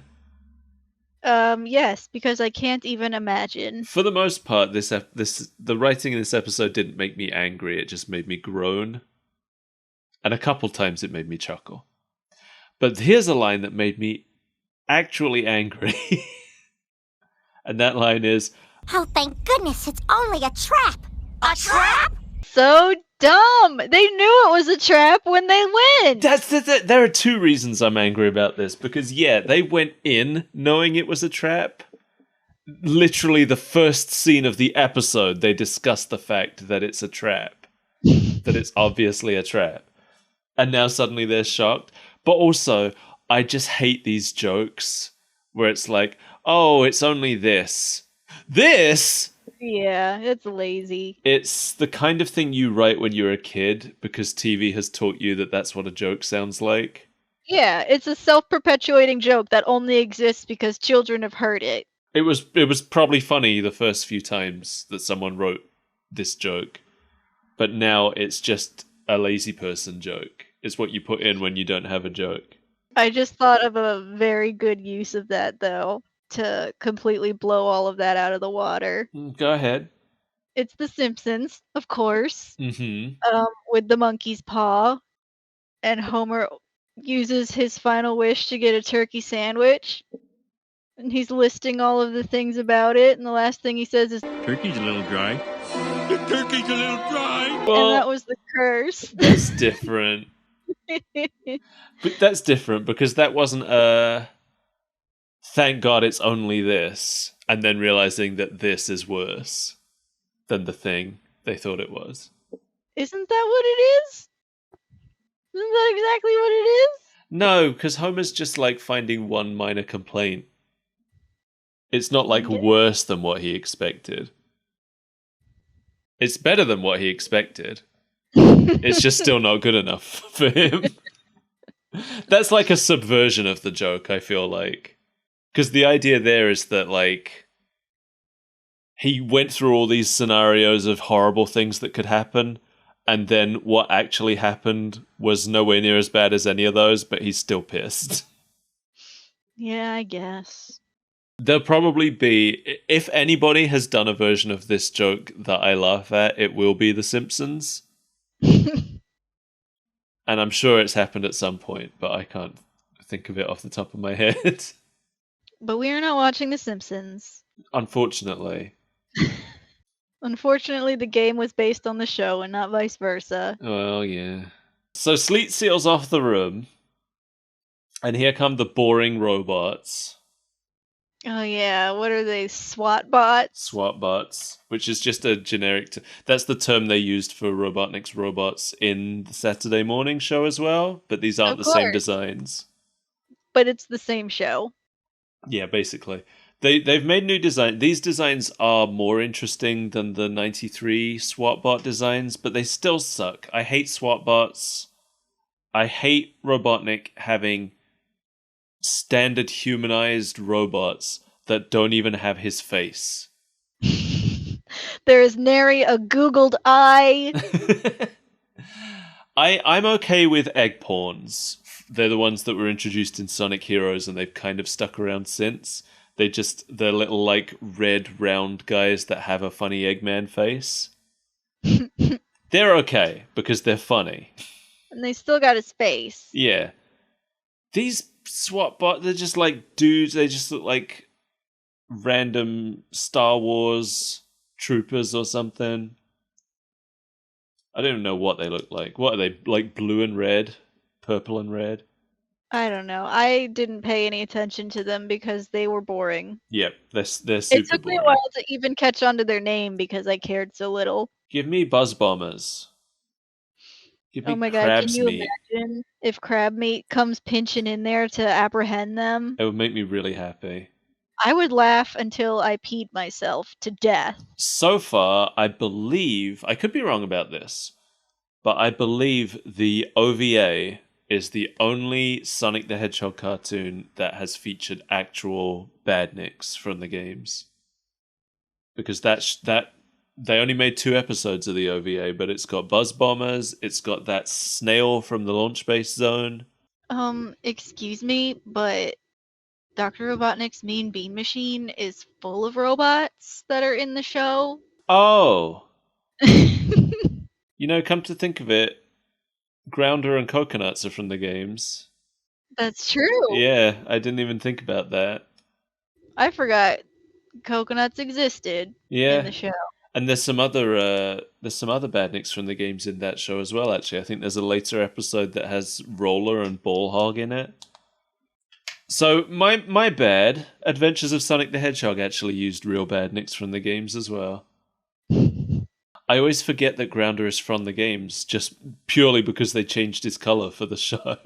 Yes, because I can't even imagine. For the most part, the writing in this episode didn't make me angry. It just made me groan. And a couple times it made me chuckle. But here's a line that made me actually angry. And that line is, "Oh, thank goodness it's only a trap." A trap? So dumb! They knew it was a trap when they went! There are 2 reasons I'm angry about this. Because, yeah, they went in knowing it was a trap. literally the first scene of the episode, they discuss the fact that it's a trap. That it's obviously a trap. And now suddenly they're shocked. But also, I just hate these jokes where it's like, oh, it's only this. This? Yeah, it's lazy. It's the kind of thing you write when you're a kid because TV has taught you that that's what a joke sounds like. Yeah, it's a self-perpetuating joke that only exists because children have heard it. It was probably funny the first few times that someone wrote this joke. But now it's just a lazy person joke. It's what you put in when you don't have a joke. I just thought of a very good use of that, though, to completely blow all of that out of the water. Go ahead. It's The Simpsons, of course, Mm-hmm. with the monkey's paw, and Homer uses his final wish to get a turkey sandwich, and he's listing all of the things about it, and the last thing he says is, Turkey's a little dry. The turkey's a little dry. Well, and that was the curse. that's different. But that's different because that wasn't a thank God it's only this, and then realizing that this is worse than the thing they thought it was. Isn't that what it is? Isn't that exactly what it is? No, because Homer's just like finding one minor complaint. It's not like Yeah. worse than what he expected. It's better than what he expected. It's just still not good enough for him. That's like a subversion of the joke, I feel like. Because the idea there is that, like, he went through all these scenarios of horrible things that could happen, and then what actually happened was nowhere near as bad as any of those, but he's still pissed. Yeah, I guess. There'll probably be, if anybody has done a version of this joke that I laugh at, it will be The Simpsons. And I'm sure it's happened at some point, but I can't think of it off the top of my head. But we are not watching The Simpsons. Unfortunately. Unfortunately, the game was based on the show and not vice versa. Well, yeah. So Sleet seals off the room, and here come the boring robots. Oh yeah, what are they, SWAT bots? SWAT bots, which is just a generic... that's the term they used for Robotnik's robots in the Saturday morning show as well, but these aren't Of the same course. designs. But it's the same show. Yeah, basically. They've made new design. These designs are more interesting than the 93 SWAT bot designs, but they still suck. I hate SWAT bots. I hate Robotnik having standard humanized robots that don't even have his face. There is nary a Googled eye. I'm okay with egg pawns. They're the ones that were introduced in Sonic Heroes, and they've kind of stuck around since. They're little like red round guys that have a funny Eggman face. They're okay because they're funny. And they still got his face. Yeah. These SWAT bots, they're just like dudes. They just look like random Star Wars troopers or something. I don't even know what they look like. What are they, like blue and red? Purple and red? I don't know. I didn't pay any attention to them because they were boring. Yep, they're super It took me boring. a while to even catch on to their name because I cared so little. Give me Buzz Bombers. Give me Oh my god, Crab's can you Meat. imagine if Crab Meat comes pinching in there to apprehend them? It would make me really happy. I would laugh until I peed myself to death. So far, I believe, I could be wrong about this, but I believe the OVA is the only Sonic the Hedgehog cartoon that has featured actual badniks from the games. Because that they only made 2 episodes of the OVA, but it's got Buzz Bombers, it's got that snail from the Launch Base Zone. Excuse me, but Dr. Robotnik's Mean Bean Machine is full of robots that are in the show. Oh! You know, come to think of it, Grounder and Coconuts are from the games. That's true. Yeah, I didn't even think about that. I forgot coconuts existed Yeah. in the show. And there's some other badniks from the games in that show as well, actually. I think there's a later episode that has Roller and Ball Hog in it. So my bad. Adventures of Sonic the Hedgehog actually used real badniks from the games as well. I always forget that Grounder is from the games, just purely because they changed his color for the show.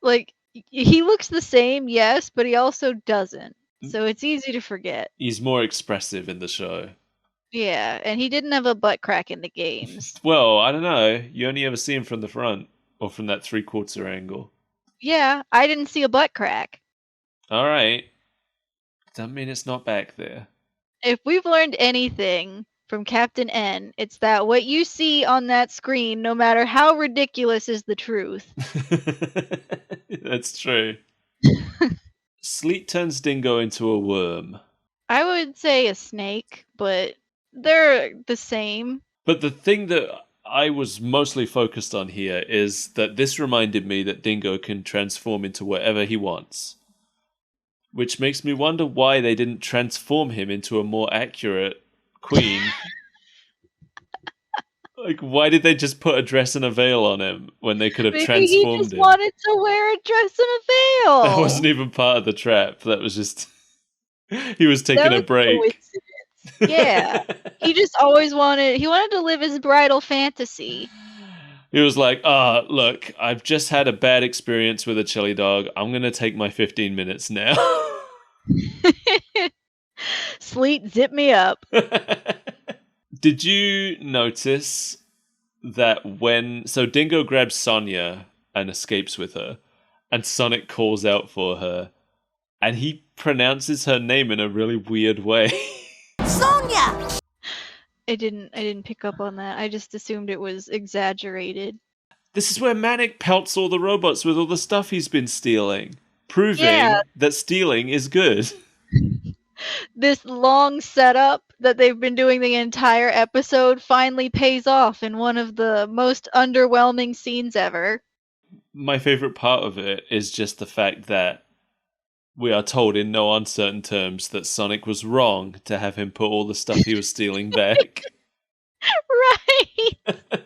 Like, he looks the same, yes, but he also doesn't. So it's easy to forget. He's more expressive in the show. Yeah, and he didn't have a butt crack in the games. Well, I don't know. You only ever see him from the front, or from that 3/4 angle. Yeah, I didn't see a butt crack. Alright. Doesn't mean it's not back there. If we've learned anything from Captain N, it's that what you see on that screen, no matter how ridiculous, is the truth. That's true. Sleet turns Dingo into a worm. I would say a snake, but they're the same. But the thing that I was mostly focused on here is that this reminded me that Dingo can transform into whatever he wants. Which makes me wonder why they didn't transform him into a more accurate queen. Like, why did they just put a dress and a veil on him when they could have Maybe transformed he just him? wanted to wear a dress and a veil. That wasn't even part of the trap. That was just... he was taking That a was break. coincidence. Yeah. He just always wanted to live his bridal fantasy. He was like, look, I've just had a bad experience with a chili dog. I'm going to take my 15 minutes now. Sleet, zip me up. Did you notice that so Dingo grabs Sonia and escapes with her, and Sonic calls out for her, and he pronounces her name in a really weird way. Sonia! I didn't pick up on that. I just assumed it was exaggerated. This is where Manic pelts all the robots with all the stuff he's been stealing, proving that stealing is good. This long setup that they've been doing the entire episode finally pays off in one of the most underwhelming scenes ever. My favorite part of it is just the fact that we are told in no uncertain terms that Sonic was wrong to have him put all the stuff he was stealing back. Right!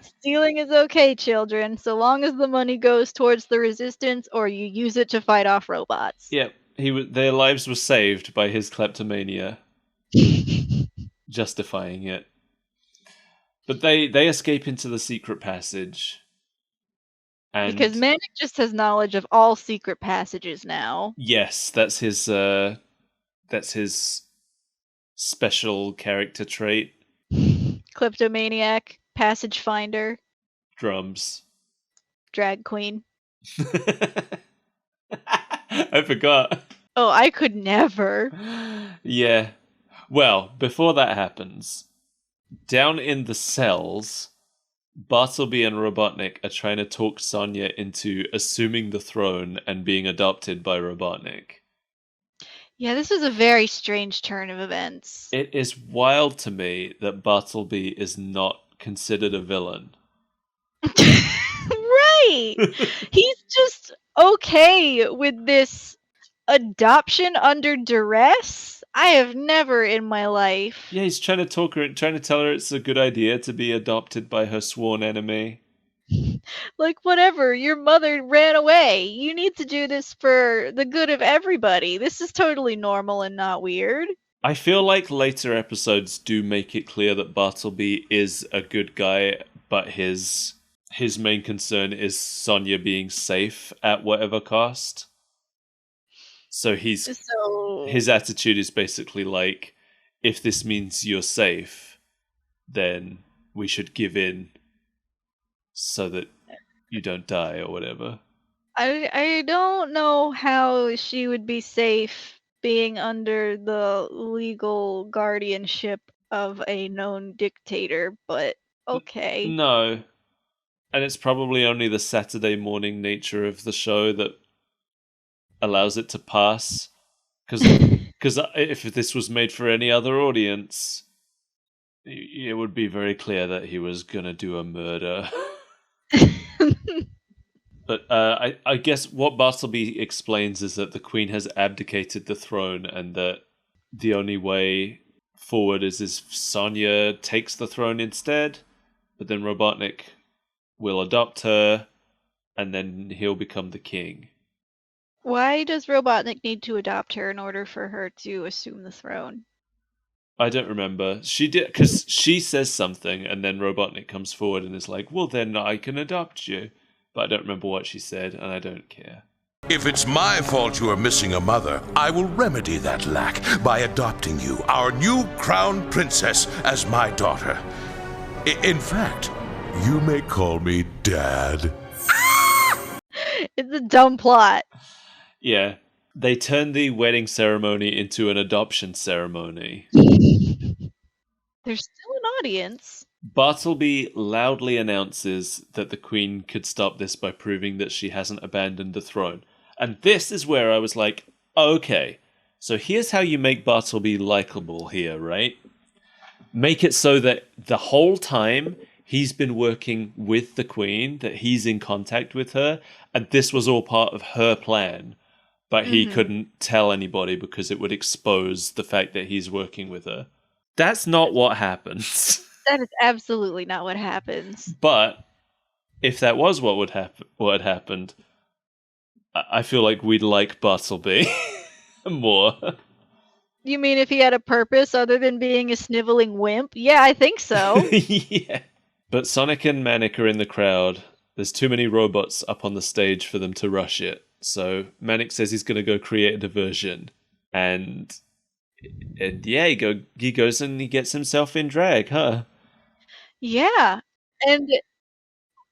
Stealing is okay, children, so long as the money goes towards the resistance or you use it to fight off robots. Yep, their lives were saved by his kleptomania, justifying it. But they escape into the secret passage. And because Manic just has knowledge of all secret passages now. Yes, that's his special character trait. Kleptomaniac, passage finder, Drums. drag queen. I forgot. Oh, I could never. Yeah. Well, before that happens, down in the cells, Bartleby and Robotnik are trying to talk Sonia into assuming the throne and being adopted by Robotnik. Yeah, this is a very strange turn of events. It is wild to me that Bartleby is not considered a villain. Right! He's just okay with this adoption under duress. I have never in my life. Yeah, he's trying to talk her, trying to tell her it's a good idea to be adopted by her sworn enemy. Like, whatever, your mother ran away. You need to do this for the good of everybody. This is totally normal and not weird. I feel like later episodes do make it clear that Bartleby is a good guy, but his main concern is Sonia being safe at whatever cost. So his attitude is basically like, if this means you're safe, then we should give in so that you don't die or whatever. I don't know how she would be safe being under the legal guardianship of a known dictator, but okay. No. And it's probably only the Saturday morning nature of the show that allows it to pass. Because if this was made for any other audience, it would be very clear that he was going to do a murder. But I guess what Bartleby explains is that the Queen has abdicated the throne and that the only way forward is if Sonia takes the throne instead, but then Robotnik will adopt her, and then he'll become the king. Why does Robotnik need to adopt her in order for her to assume the throne? I don't remember. She did, because she says something, and then Robotnik comes forward and is like, well, then I can adopt you. But I don't remember what she said, and I don't care. If it's my fault you are missing a mother, I will remedy that lack by adopting you, our new crown princess, as my daughter. In fact, you may call me Dad. It's a dumb plot. Yeah. They turn the wedding ceremony into an adoption ceremony. There's still an audience. Bartleby loudly announces that the queen could stop this by proving that she hasn't abandoned the throne. And this is where I was like, okay, so here's how you make Bartleby likable here, right? Make it so that the whole time he's been working with the queen, that he's in contact with her, and this was all part of her plan. But he couldn't tell anybody because it would expose the fact that he's working with her. That's not what happens. That is absolutely not what happens. But if that was what had happened, I feel like we'd like Bartleby more. You mean if he had a purpose other than being a sniveling wimp? Yeah, I think so. Yeah. But Sonic and Manic are in the crowd. There's too many robots up on the stage for them to rush it. So Manic says he's going to go create a diversion. And yeah, he goes and he gets himself in drag, huh? Yeah. And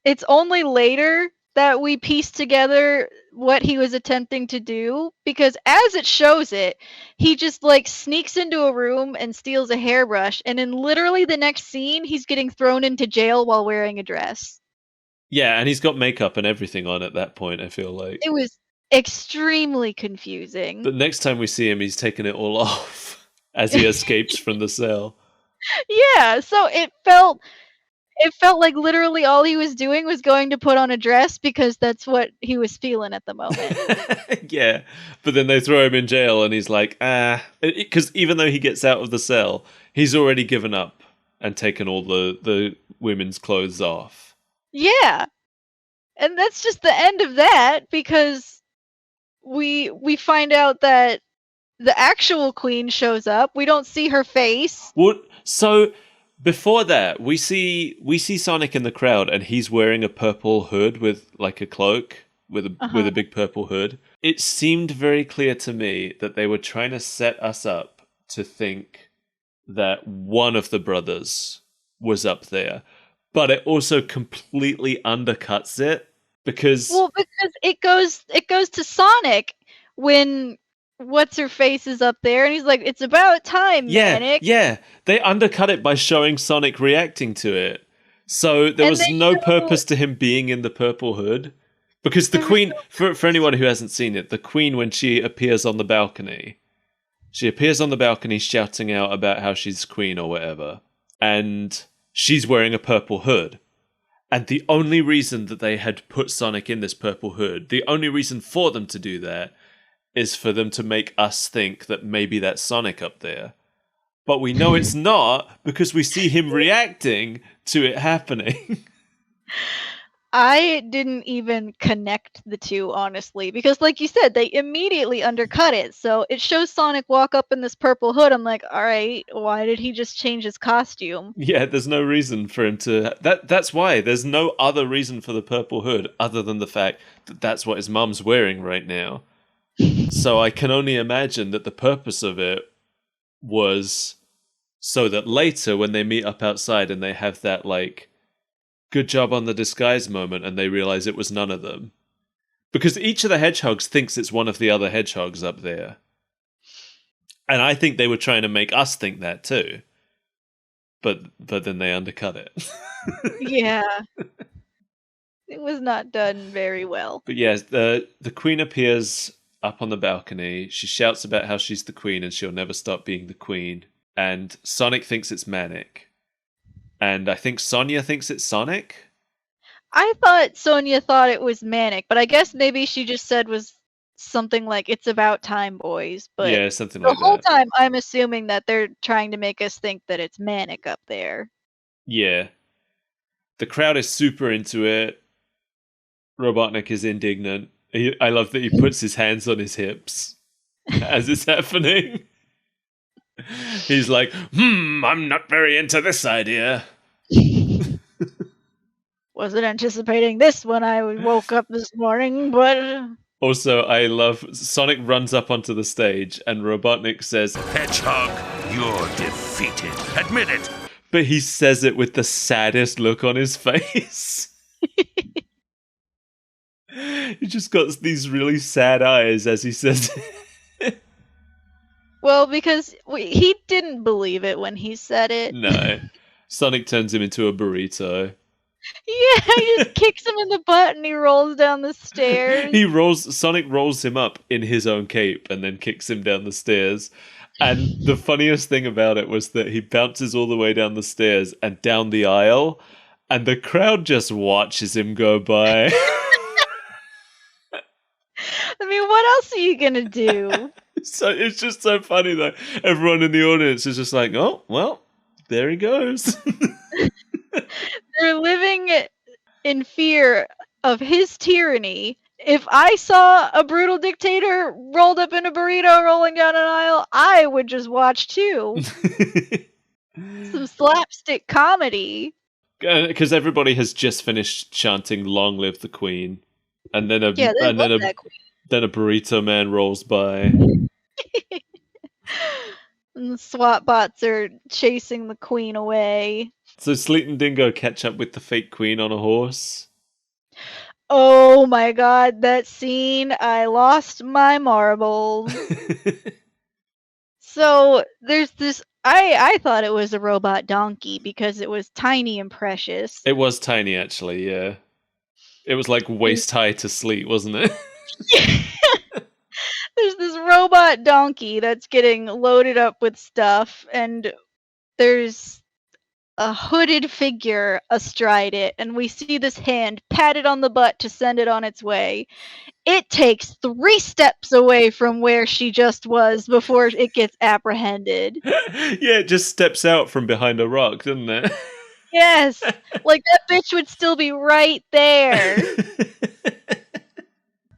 it's only later that we piece together what he was attempting to do, because as it shows it, he just like sneaks into a room and steals a hairbrush, and in literally the next scene, he's getting thrown into jail while wearing a dress. Yeah, and he's got makeup and everything on at that point, I feel like. It was extremely confusing. But next time we see him, he's taking it all off as he escapes from the cell. Yeah, so it felt like literally all he was doing was going to put on a dress because that's what he was feeling at the moment. Yeah, but then they throw him in jail and he's like, because even though he gets out of the cell, he's already given up and taken all the women's clothes off. Yeah. And that's just the end of that, because we find out that the actual queen shows up. We don't see her face. What? So before that, we see Sonic in the crowd, and he's wearing a purple hood with like a cloak with a big purple hood. It seemed very clear to me that they were trying to set us up to think that one of the brothers was up there, but it also completely undercuts it because it goes to Sonic when what's her face is up there, and he's like, "It's about time, Manic." Yeah, they undercut it by showing Sonic reacting to it. So there was no purpose to him being in the purple hood, because the queen, for anyone who hasn't seen it, the queen, when she appears on the balcony shouting out about how she's queen or whatever, and she's wearing a purple hood. And the only reason that they had put Sonic in this purple hood, the only reason for them to do that, is for them to make us think that maybe that's Sonic up there. But we know it's not, because we see him reacting to it happening. I didn't even connect the two, honestly, because like you said, they immediately undercut it. So it shows Sonic walk up in this purple hood. I'm like, all right, why did he just change his costume? Yeah, there's no reason for him to... That's why. There's no other reason for the purple hood other than the fact that that's what his mum's wearing right now. So I can only imagine that the purpose of it was so that later when they meet up outside and they have that, like, good job on the disguise moment and they realize it was none of them. Because each of the hedgehogs thinks it's one of the other hedgehogs up there. And I think they were trying to make us think that too. But then they undercut it. Yeah. It was not done very well. But yes, the queen appears up on the balcony. She shouts about how she's the queen and she'll never stop being the queen. And Sonic thinks it's Manic. And I think Sonia thinks it's Sonic. I thought Sonia thought it was Manic, but I guess maybe she just said was something like, "It's about time, boys." But yeah, something like that. The whole time I'm assuming that they're trying to make us think that it's Manic up there. Yeah. The crowd is super into it. Robotnik is indignant. I love that he puts his hands on his hips as it's happening. He's like, I'm not very into this idea. Wasn't anticipating this when I woke up this morning, but... Also, I love Sonic runs up onto the stage and Robotnik says, Hedgehog, you're defeated. Admit it. but he says it with the saddest look on his face. He just got these really sad eyes as he says it. Well, because he didn't believe it when he said it. No. Sonic turns him into a burrito. Yeah, he just kicks him in the butt and he rolls down the stairs. Sonic rolls him up in his own cape and then kicks him down the stairs. And the funniest thing about it was that he bounces all the way down the stairs and down the aisle, and the crowd just watches him go by. I mean, what else are you gonna do? So it's just so funny though. Everyone in the audience is just like, oh, well, there he goes. They're living in fear of his tyranny. If I saw a brutal dictator rolled up in a burrito rolling down an aisle, I would just watch too. Some slapstick comedy. Because everybody has just finished chanting "Long live the Queen," and then a then a burrito man rolls by. And the SWAT bots are chasing the queen away. So Sleet and Dingo catch up with the fake queen on a horse. Oh my god, that scene! I lost my marbles. So there's this. I thought it was a robot donkey because it was tiny and precious. It was tiny, actually. Yeah, it was like waist high to Sleet, wasn't it? There's this robot donkey that's getting loaded up with stuff, and there's a hooded figure astride it, and we see this hand pat it on the butt to send it on its way. It takes 3 steps away from where she just was before it gets apprehended. Yeah, it just steps out from behind a rock, doesn't it? Yes, like that bitch would still be right there.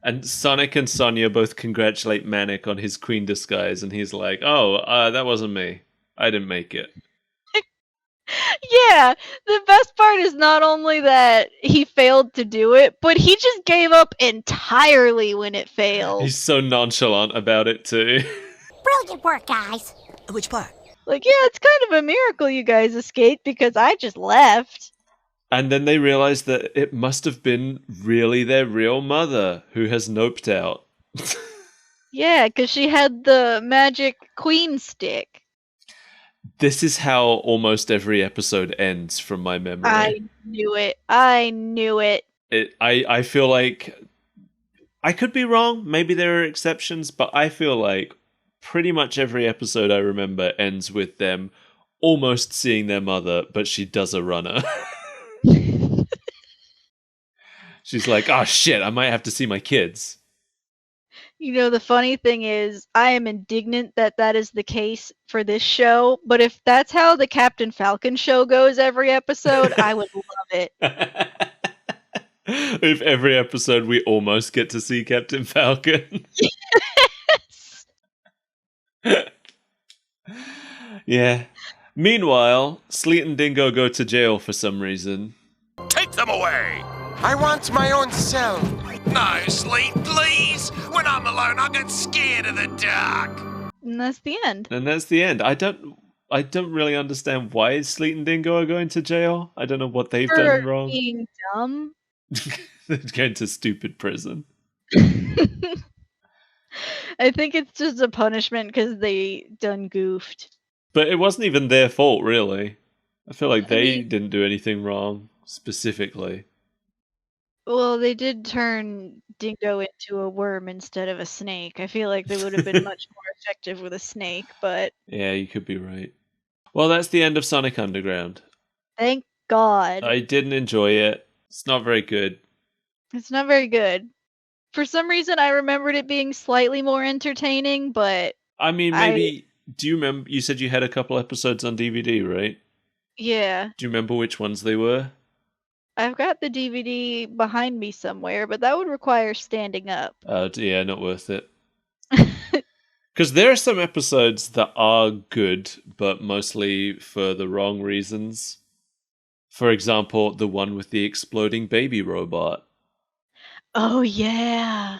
And Sonic and Sonia both congratulate Manic on his queen disguise, and he's like, oh, that wasn't me. I didn't make it. Yeah, the best part is not only that he failed to do it, but he just gave up entirely when it failed. He's so nonchalant about it, too. Brilliant work, guys. Which part? Like, yeah, it's kind of a miracle you guys escaped because I just left. And then they realize that it must have been really their real mother who has noped out. Yeah, because she had the magic queen stick. This is how almost every episode ends from my memory. I knew it. I knew it. I feel like, I could be wrong, maybe there are exceptions, but I feel like pretty much every episode I remember ends with them almost seeing their mother, but she does a runner. She's like, oh shit, I might have to see my kids. You know, the funny thing is, I am indignant that that is the case for this show, but if that's how the Captain Falcon show goes every episode, I would love it. If every episode we almost get to see Captain Falcon. Yes! Yeah. Meanwhile, Sleet and Dingo go to jail for some reason. Take them away! I want my own cell. No, Sleep, please. When I'm alone, I get scared of the dark. And that's the end. And that's the end. I don't really understand why Sleet and Dingo are going to jail. I don't know what they've done wrong. Being dumb. They're going to stupid prison. I think it's just a punishment because they done goofed. But it wasn't even their fault, really. I feel like they didn't do anything wrong, specifically. Well, they did turn Dingo into a worm instead of a snake. I feel like they would have been much more effective with a snake, but... Yeah, you could be right. Well, that's the end of Sonic Underground. Thank God. I didn't enjoy it. It's not very good. It's not very good. For some reason, I remembered it being slightly more entertaining, but... I mean, maybe... Do you remember... You said you had a couple episodes on DVD, right? Yeah. Do you remember which ones they were? I've got the DVD behind me somewhere, but that would require standing up. Yeah, not worth it. Because there are some episodes that are good, but mostly for the wrong reasons. For example, the one with the exploding baby robot. Oh, yeah.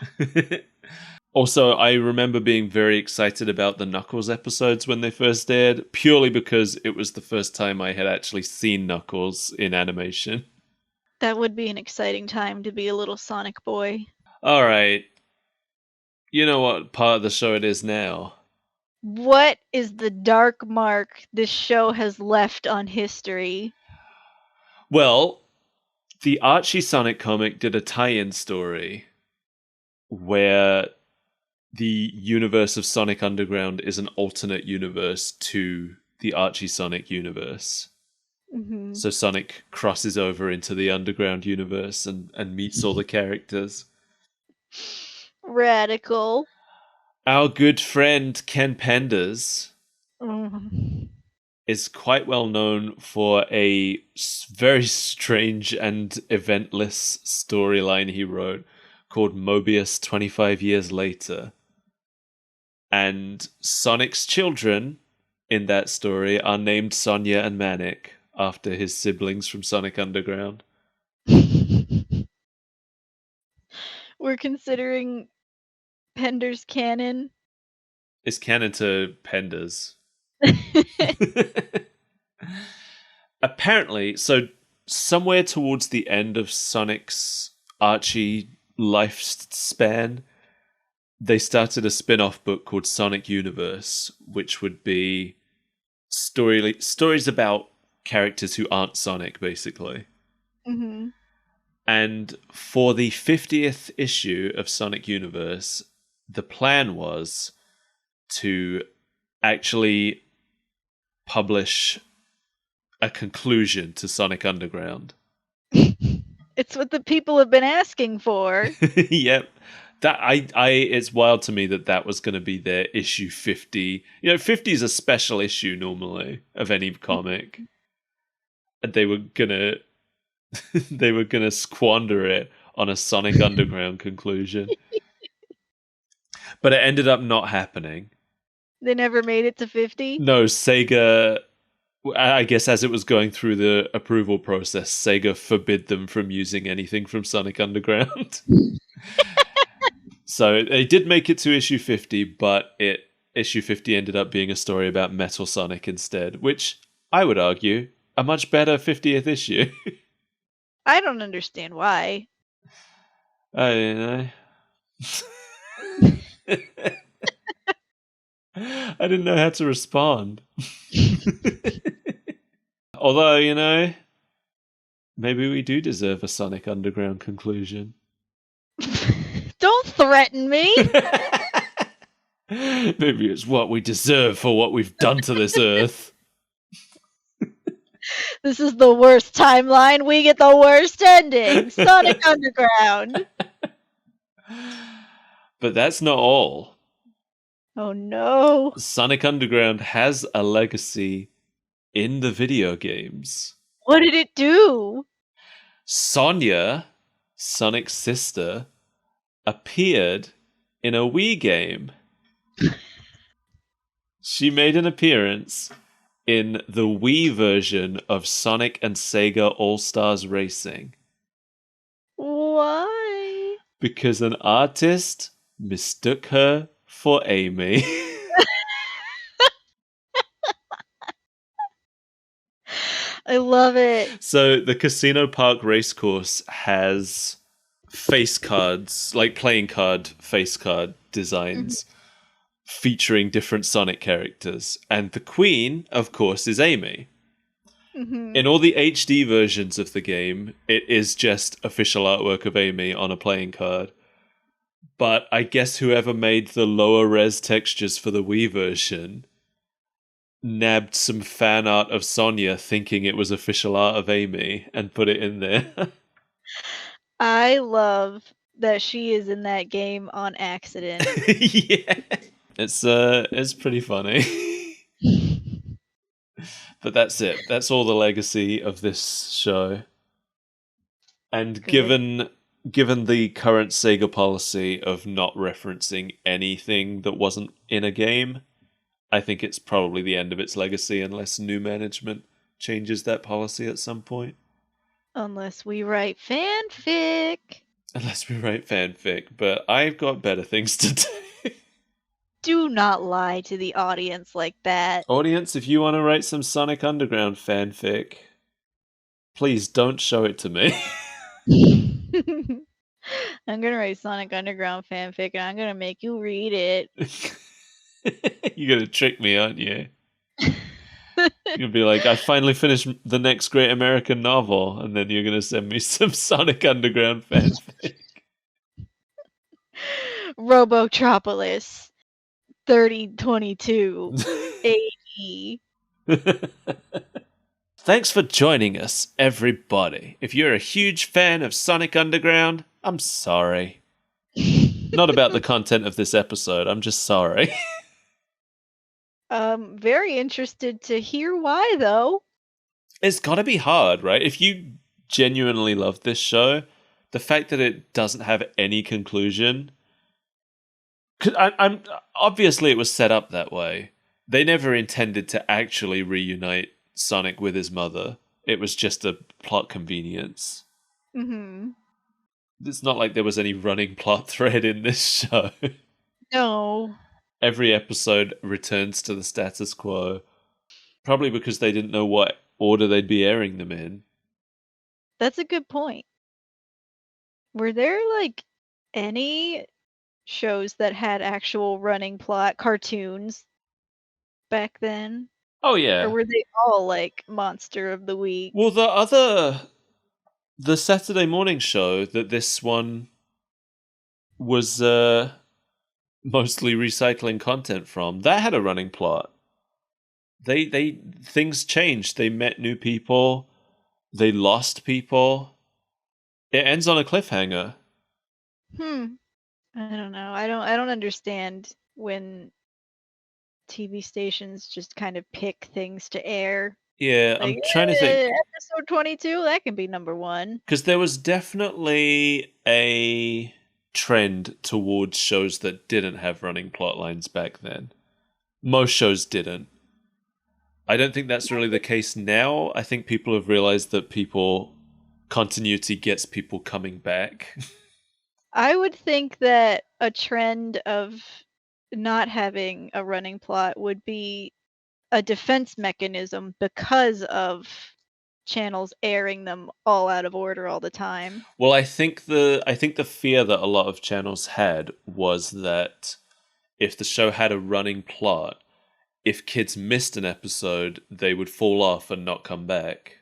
Also, I remember being very excited about the Knuckles episodes when they first aired, purely because it was the first time I had actually seen Knuckles in animation. That would be an exciting time to be a little Sonic boy. Alright. You know what part of the show it is now? What is the dark mark this show has left on history? Well, the Archie Sonic comic did a tie-in story where the universe of Sonic Underground is an alternate universe to the Archie Sonic universe. Mm-hmm. So Sonic crosses over into the Underground universe and meets all the characters. Radical. Our good friend Ken Penders Mm. is quite well known for a very strange and eventless storyline he wrote called Mobius 25 Years Later. And Sonic's children in that story are named Sonia and Manic after his siblings from Sonic Underground. We're considering Pender's canon. It's canon to Penders. Apparently, so somewhere towards the end of Sonic's Archie lifespan, they started a spin-off book called Sonic Universe, which would be stories about characters who aren't Sonic, basically. Mm-hmm. And for the 50th issue of Sonic Universe, the plan was to actually publish a conclusion to Sonic Underground. It's what the people have been asking for. Yep. That it's wild to me that was going to be their issue 50. 50 is a special issue normally of any comic. And they were going to squander it on a Sonic Underground conclusion. But it ended up not happening. They never made it to 50? No, Sega, I guess as it was going through the approval process, Sega forbid them from using anything from Sonic Underground. So they did make it to issue 50, but issue 50 ended up being a story about Metal Sonic instead, which I would argue a much better 50th issue. I don't understand why. I don't know. I didn't know how to respond. Although, maybe we do deserve a Sonic Underground conclusion. Don't threaten me! Maybe it's what we deserve for what we've done to this Earth. This is the worst timeline. We get the worst ending. Sonic Underground. But that's not all. Oh no. Sonic Underground has a legacy in the video games. What did it do? Sonia, Sonic's sister, appeared in a Wii game. She made an appearance in the Wii version of Sonic and Sega All-Stars Racing. Why? Because an artist mistook her for Amy. I love it. So the Casino Park Racecourse has face cards, like playing card face card designs featuring different Sonic characters. And the queen, of course, is Amy. Mm-hmm. In all the HD versions of the game, it is just official artwork of Amy on a playing card. But I guess whoever made the lower res textures for the Wii version nabbed some fan art of Sonia thinking it was official art of Amy and put it in there. I love that she is in that game on accident. Yeah. It's pretty funny. But that's it. That's all the legacy of this show. And given the current Sega policy of not referencing anything that wasn't in a game, I think it's probably the end of its legacy unless new management changes that policy at some point. Unless we write fanfic. Unless we write fanfic, but I've got better things to do. Do not lie to the audience like that. Audience, if you want to write some Sonic Underground fanfic, please don't show it to me. I'm gonna write Sonic Underground fanfic and I'm gonna make you read it. You're gonna trick me, aren't you? You're gonna be like, I finally finished the next great American novel, and then you're gonna send me some Sonic Underground fanfic. Robotropolis 3022 AE. Thanks for joining us, everybody. If you're a huge fan of Sonic Underground, I'm sorry. Not about the content of this episode, I'm just sorry. Very interested to hear why, though. It's gotta be hard, right? If you genuinely love this show, the fact that it doesn't have any conclusion... I'm obviously it was set up that way. They never intended to actually reunite Sonic with his mother. It was just a plot convenience. Mm-hmm. It's not like there was any running plot thread in this show. No. Every episode returns to the status quo. Probably because they didn't know what order they'd be airing them in. That's a good point. Were there, like, any shows that had actual running plot cartoons back then? Oh, yeah. Or were they all, like, Monster of the Week? Well, the Saturday morning show that this one was mostly recycling content from, that had a running plot. Things changed. They met new people. They lost people. It ends on a cliffhanger. I don't know. I don't understand when TV stations just kind of pick things to air. Yeah, Like, I'm trying to think. Episode 22, that can be number 1. Because there was definitely a trend towards shows that didn't have running plot lines back then. Most shows didn't. I don't think that's really the case now. I think people have realized that continuity gets people coming back. I would think that a trend of not having a running plot would be a defense mechanism because of channels airing them all out of order all the time. Well, I think the fear that a lot of channels had was that if the show had a running plot, if kids missed an episode, they would fall off and not come back.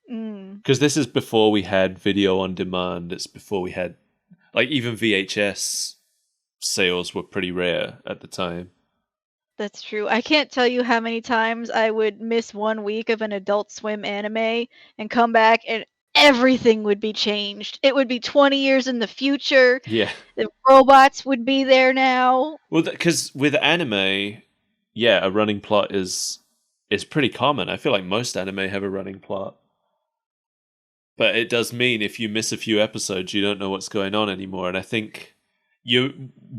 Because this is before we had video on demand. It's before we had, like, even VHS sales were pretty rare at the time. That's true. I can't tell you how many times I would miss 1 week of an Adult Swim anime and come back and everything would be changed. It would be 20 years in the future. Yeah. The robots would be there now. Well, because with anime, yeah, a running plot is pretty common. I feel like most anime have a running plot. But it does mean if you miss a few episodes, you don't know what's going on anymore. And I think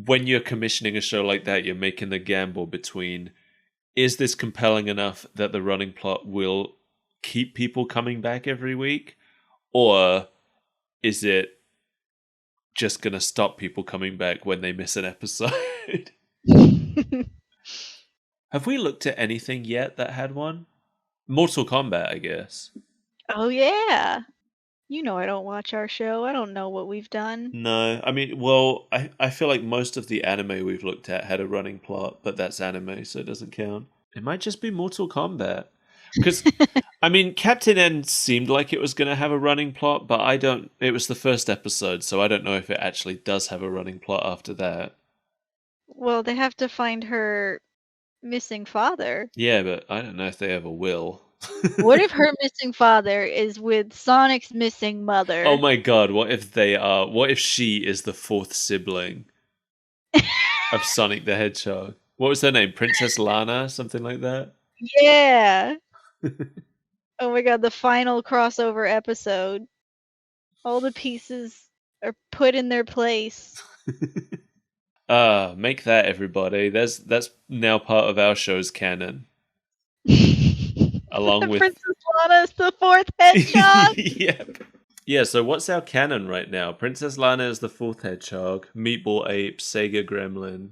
when you're commissioning a show like that, you're making the gamble between, is this compelling enough that the running plot will keep people coming back every week? Or is it just going to stop people coming back when they miss an episode? Have we looked at anything yet that had one? Mortal Kombat, I guess. Oh, yeah. You know I don't watch our show. I don't know what we've done. No, I mean, well, I feel like most of the anime we've looked at had a running plot, but that's anime, so it doesn't count. It might just be Mortal Kombat. Because, I mean, Captain N seemed like it was going to have a running plot, but it was the first episode, so I don't know if it actually does have a running plot after that. Well, they have to find her missing father. Yeah, but I don't know if they ever will. What if her missing father is with Sonic's missing mother? Oh my god, what if she is the fourth sibling of Sonic the Hedgehog? What was her name? Princess Lana? Something like that? Yeah. Oh my god, the final crossover episode. All the pieces are put in their place. Make that, everybody. That's now part of our show's canon. Along with Princess Lana's the fourth hedgehog. Yep. Yeah, so what's our canon right now? Princess Lana is the fourth hedgehog, Meatball Ape, Sega Gremlin.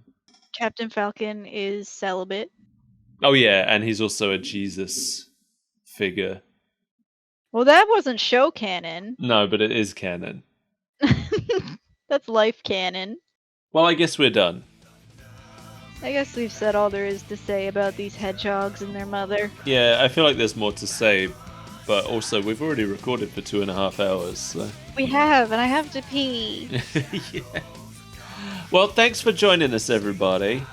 Captain Falcon is celibate. Oh yeah, and he's also a Jesus figure. Well, that wasn't show canon. No, but it is canon. That's life canon. Well, I guess we're done. I guess we've said all there is to say about these hedgehogs and their mother. Yeah, I feel like there's more to say, but also we've already recorded for 2.5 hours. So. We have, and I have to pee. Yeah. Well, thanks for joining us, everybody.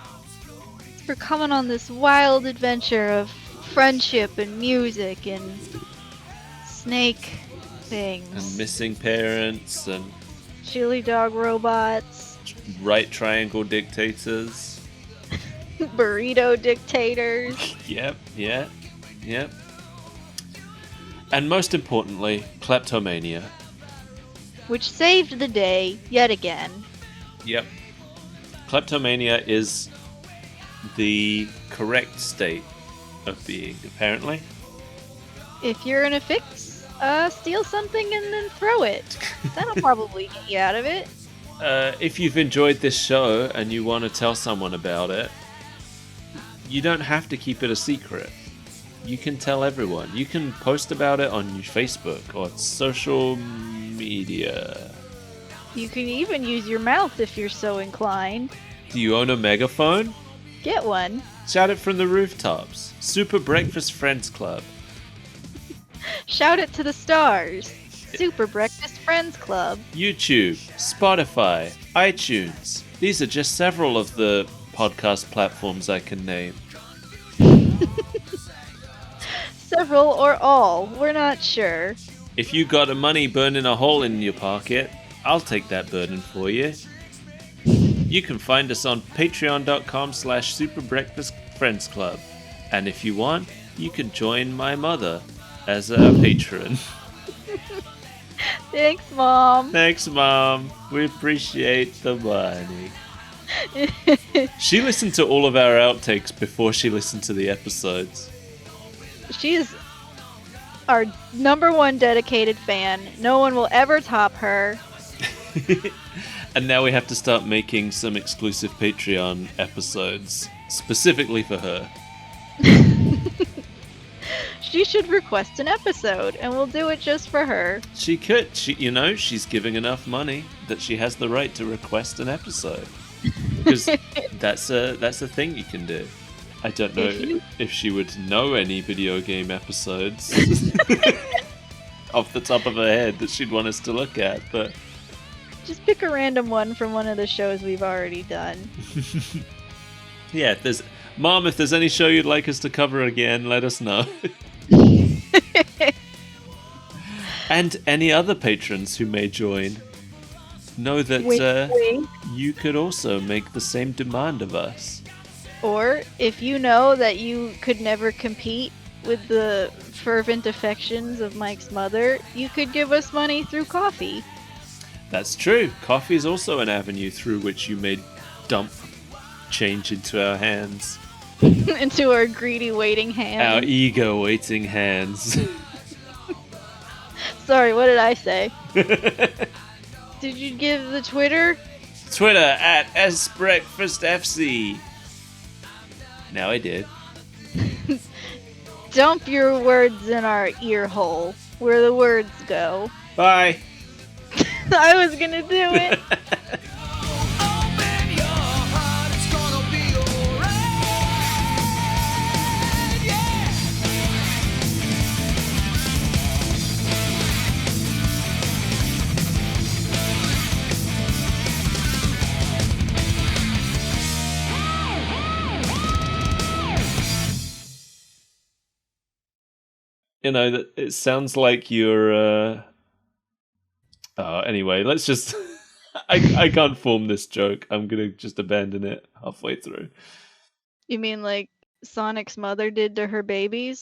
For coming on this wild adventure of friendship and music and snake things. And missing parents and chili dog robots. Right triangle dictators. Burrito dictators. Yep. And most importantly, kleptomania. Which saved the day yet again. Yep. Kleptomania is the correct state of being, apparently. If you're in a fix, steal something and then throw it. That'll probably get you out of it. If you've enjoyed this show and you want to tell someone about it, you don't have to keep it a secret. You can tell everyone. You can post about it on your Facebook or social media. You can even use your mouth if you're so inclined. Do you own a megaphone? Get one. Shout it from the rooftops. Super Breakfast Friends Club. Shout it to the stars. Super Breakfast Friends Club. YouTube, Spotify, iTunes. These are just several of the podcast platforms I can name. Several or all, we're not sure. If you got a money burning a hole in your pocket, I'll take that burden for you. You can find us on patreon.com/Super Breakfast Friends Club. And if you want, you can join my mother as a patron. Thanks, Mom. Thanks, Mom. We appreciate the money. She listened to all of our outtakes before she listened to the episodes. She's our #1 dedicated fan. No one will ever top her. And now we have to start making some exclusive Patreon episodes specifically for her. She should request an episode, and we'll do it just for her. She could. She's giving enough money that she has the right to request an episode. Because that's a thing you can do. I don't know if she would know any video game episodes off the top of her head that she'd want us to look at, but... Just pick a random one from one of the shows we've already done. Yeah, if there's any show you'd like us to cover again, let us know. And any other patrons who may join, know that wink. You could also make the same demand of us. Or, if you know that you could never compete with the fervent affections of Mike's mother, you could give us money through coffee. That's true. Coffee is also an avenue through which you may dump change into our hands. Into our greedy waiting hands. Our ego waiting hands. Sorry, what did I say? Did you give the Twitter? Twitter at SBreakfastFC. Now I did. Dump your words in our ear hole, where the words go. Bye. I was gonna do it. You know, that it sounds like you're anyway, let's just I can't form this joke. I'm gonna just abandon it halfway through. You mean like Sonic's mother did to her babies?